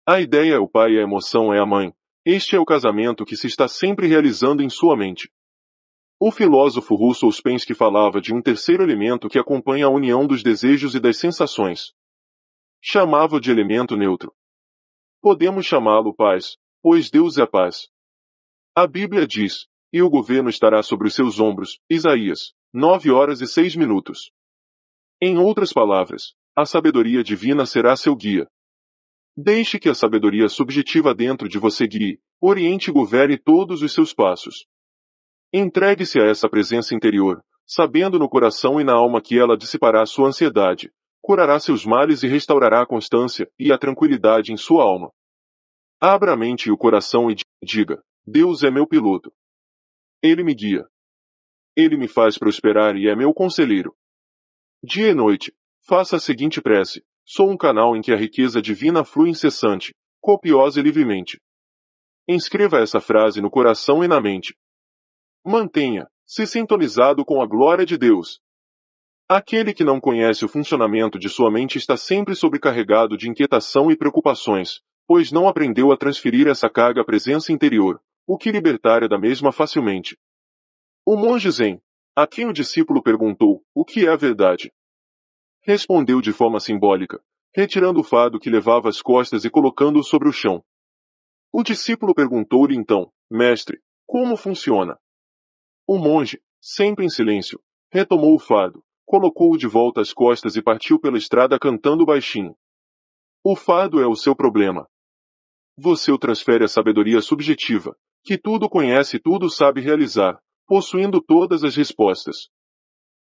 A ideia é o pai e a emoção é a mãe. Este é o casamento que se está sempre realizando em sua mente. O filósofo Russell Spensky falava de um terceiro elemento que acompanha a união dos desejos e das sensações. Chamava-o de elemento neutro. Podemos chamá-lo paz, pois Deus é paz. A Bíblia diz, e o governo estará sobre os seus ombros, Isaías, 9 horas e 6 minutos. Em outras palavras, a sabedoria divina será seu guia. Deixe que a sabedoria subjetiva dentro de você guie, oriente e governe todos os seus passos. Entregue-se a essa presença interior, sabendo no coração e na alma que ela dissipará sua ansiedade, curará seus males e restaurará a constância e a tranquilidade em sua alma. Abra a mente e o coração e diga: Deus é meu piloto. Ele me guia. Ele me faz prosperar e é meu conselheiro. Dia e noite, faça a seguinte prece: sou um canal em que a riqueza divina flui incessante, copiosa e livremente. Inscreva essa frase no coração e na mente. Mantenha-se sintonizado com a glória de Deus. Aquele que não conhece o funcionamento de sua mente está sempre sobrecarregado de inquietação e preocupações, pois não aprendeu a transferir essa carga à presença interior, o que libertaria da mesma facilmente. O monge Zen, a quem o discípulo perguntou, o que é a verdade? Respondeu de forma simbólica, retirando o fardo que levava às costas e colocando-o sobre o chão. O discípulo perguntou-lhe então, mestre, como funciona? O monge, sempre em silêncio, retomou o fardo, colocou-o de volta às costas e partiu pela estrada cantando baixinho. O fardo é o seu problema. Você o transfere à sabedoria subjetiva, que tudo conhece e tudo sabe realizar, possuindo todas as respostas.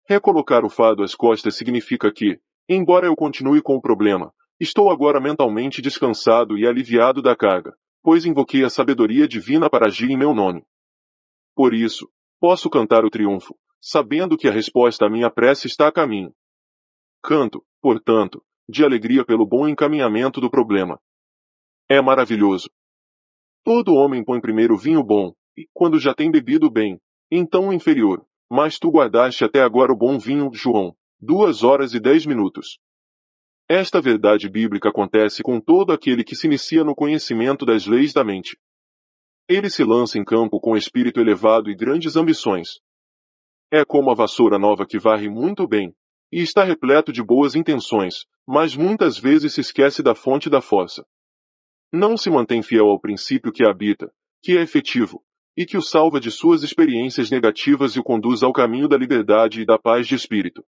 Recolocar o fardo às costas significa que, embora eu continue com o problema, estou agora mentalmente descansado e aliviado da carga, pois invoquei a sabedoria divina para agir em meu nome. Por isso, posso cantar o triunfo, sabendo que a resposta à minha prece está a caminho. Canto, portanto, de alegria pelo bom encaminhamento do problema. É maravilhoso. Todo homem põe primeiro o vinho bom, e, quando já tem bebido bem, então o inferior, mas tu guardaste até agora o bom vinho. João, 2 horas e 10 minutos. Esta verdade bíblica acontece com todo aquele que se inicia no conhecimento das leis da mente. Ele se lança em campo com espírito elevado e grandes ambições. É como a vassoura nova que varre muito bem, e está repleto de boas intenções, mas muitas vezes se esquece da fonte da força. Não se mantém fiel ao princípio que a habita, que é efetivo, e que o salva de suas experiências negativas e o conduz ao caminho da liberdade e da paz de espírito.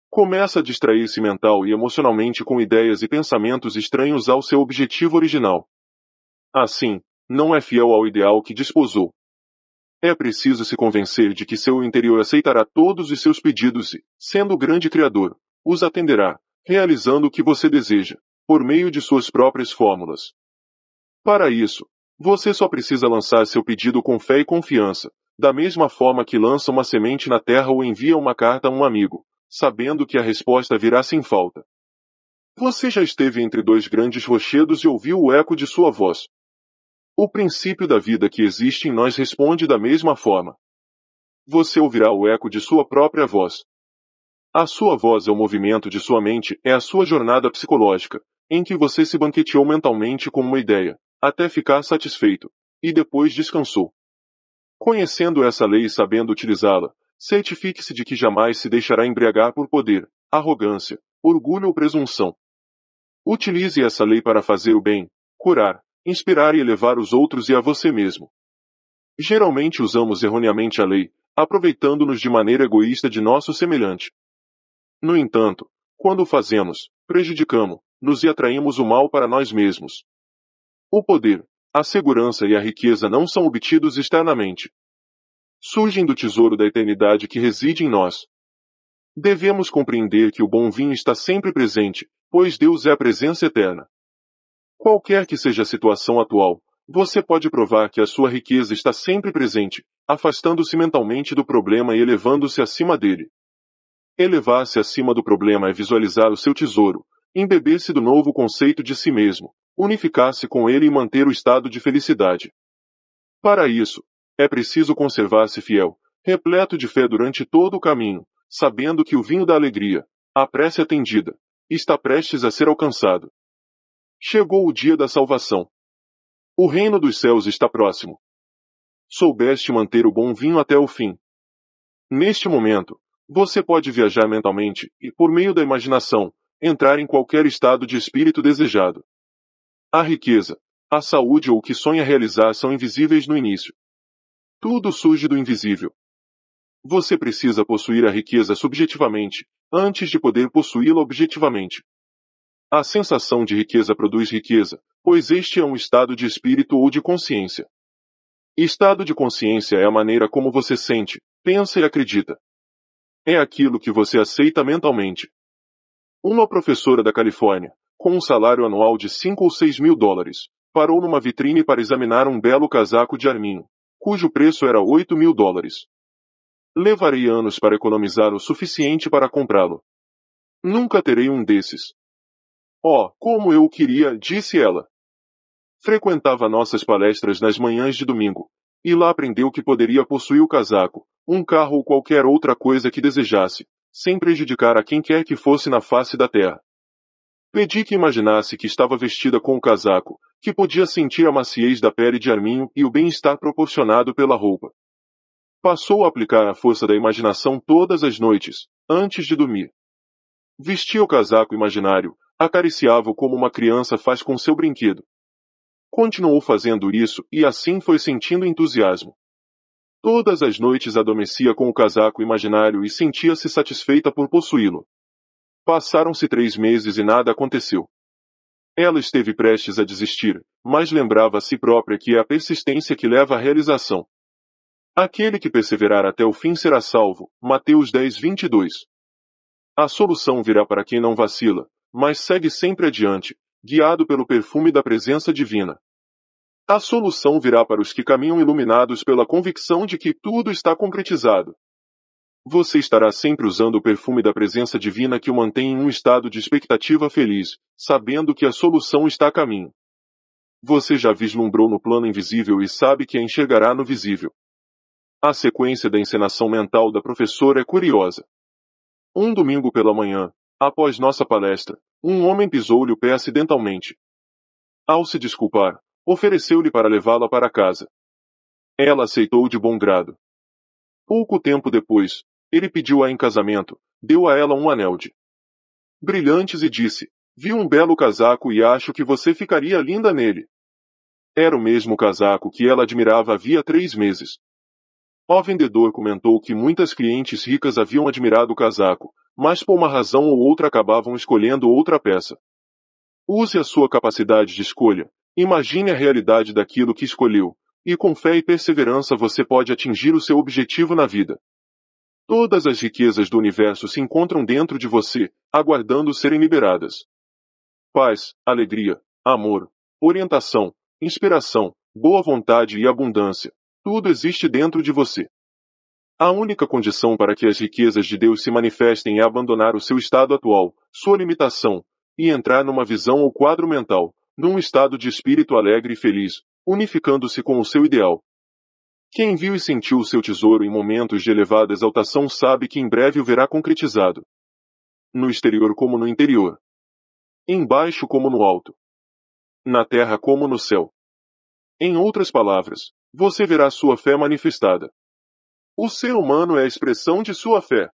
Começa a distrair-se mental e emocionalmente com ideias e pensamentos estranhos ao seu objetivo original. Assim, não é fiel ao ideal que desposou. É preciso se convencer de que seu interior aceitará todos os seus pedidos e, sendo o grande Criador, os atenderá, realizando o que você deseja, por meio de suas próprias fórmulas. Para isso, você só precisa lançar seu pedido com fé e confiança, da mesma forma que lança uma semente na terra ou envia uma carta a um amigo, sabendo que a resposta virá sem falta. Você já esteve entre dois grandes rochedos e ouviu o eco de sua voz. O princípio da vida que existe em nós responde da mesma forma. Você ouvirá o eco de sua própria voz. A sua voz é o movimento de sua mente, é a sua jornada psicológica, em que você se banqueteou mentalmente com uma ideia, até ficar satisfeito, e depois descansou. Conhecendo essa lei e sabendo utilizá-la, certifique-se de que jamais se deixará embriagar por poder, arrogância, orgulho ou presunção. Utilize essa lei para fazer o bem, curar, inspirar e elevar os outros e a você mesmo. Geralmente usamos erroneamente a lei, aproveitando-nos de maneira egoísta de nosso semelhante. No entanto, quando o fazemos, prejudicamos-nos e atraímos o mal para nós mesmos. O poder, a segurança e a riqueza não são obtidos externamente. Surgem do tesouro da eternidade que reside em nós. Devemos compreender que o bom vinho está sempre presente, pois Deus é a presença eterna. Qualquer que seja a situação atual, você pode provar que a sua riqueza está sempre presente, afastando-se mentalmente do problema e elevando-se acima dele. Elevar-se acima do problema é visualizar o seu tesouro, embeber-se do novo conceito de si mesmo, unificar-se com ele e manter o estado de felicidade. Para isso, é preciso conservar-se fiel, repleto de fé durante todo o caminho, sabendo que o vinho da alegria, a prece atendida, está prestes a ser alcançado. Chegou o dia da salvação. O reino dos céus está próximo. Soubeste manter o bom vinho até o fim. Neste momento, você pode viajar mentalmente e, por meio da imaginação, entrar em qualquer estado de espírito desejado. A riqueza, a saúde ou o que sonha realizar são invisíveis no início. Tudo surge do invisível. Você precisa possuir a riqueza subjetivamente, antes de poder possuí-la objetivamente. A sensação de riqueza produz riqueza, pois este é um estado de espírito ou de consciência. Estado de consciência é a maneira como você sente, pensa e acredita. É aquilo que você aceita mentalmente. Uma professora da Califórnia, com um salário anual de 5 ou 6 mil dólares, parou numa vitrine para examinar um belo casaco de arminho, cujo preço era 8 mil dólares. Levarei anos para economizar o suficiente para comprá-lo. Nunca terei um desses. Oh, como eu o queria, disse ela. Frequentava nossas palestras nas manhãs de domingo, e lá aprendeu que poderia possuir o casaco, um carro ou qualquer outra coisa que desejasse, sem prejudicar a quem quer que fosse na face da terra. Pedi que imaginasse que estava vestida com o casaco, que podia sentir a maciez da pele de arminho e o bem-estar proporcionado pela roupa. Passou a aplicar a força da imaginação todas as noites, antes de dormir. Vestia o casaco imaginário, acariciava-o como uma criança faz com seu brinquedo. Continuou fazendo isso e assim foi sentindo entusiasmo. Todas as noites adormecia com o casaco imaginário e sentia-se satisfeita por possuí-lo. Passaram-se 3 meses e nada aconteceu. Ela esteve prestes a desistir, mas lembrava a si própria que é a persistência que leva à realização. Aquele que perseverar até o fim será salvo. Mateus 10:22. A solução virá para quem não vacila, mas segue sempre adiante, guiado pelo perfume da presença divina. A solução virá para os que caminham iluminados pela convicção de que tudo está concretizado. Você estará sempre usando o perfume da presença divina que o mantém em um estado de expectativa feliz, sabendo que a solução está a caminho. Você já vislumbrou no plano invisível e sabe que a enxergará no visível. A sequência da encenação mental da professora é curiosa. Um domingo pela manhã, após nossa palestra, um homem pisou-lhe o pé acidentalmente. Ao se desculpar, ofereceu-lhe para levá-la para casa. Ela aceitou de bom grado. Pouco tempo depois, ele pediu-a em casamento, deu a ela um anel de brilhantes e disse: vi um belo casaco e acho que você ficaria linda nele. Era o mesmo casaco que ela admirava havia 3 meses. O vendedor comentou que muitas clientes ricas haviam admirado o casaco, mas por uma razão ou outra acabavam escolhendo outra peça. Use a sua capacidade de escolha, imagine a realidade daquilo que escolheu, e com fé e perseverança você pode atingir o seu objetivo na vida. Todas as riquezas do universo se encontram dentro de você, aguardando serem liberadas. Paz, alegria, amor, orientação, inspiração, boa vontade e abundância. Tudo existe dentro de você. A única condição para que as riquezas de Deus se manifestem é abandonar o seu estado atual, sua limitação, e entrar numa visão ou quadro mental, num estado de espírito alegre e feliz, unificando-se com o seu ideal. Quem viu e sentiu o seu tesouro em momentos de elevada exaltação sabe que em breve o verá concretizado. No exterior como no interior. Embaixo como no alto. Na terra como no céu. Em outras palavras, você verá sua fé manifestada. O ser humano é a expressão de sua fé.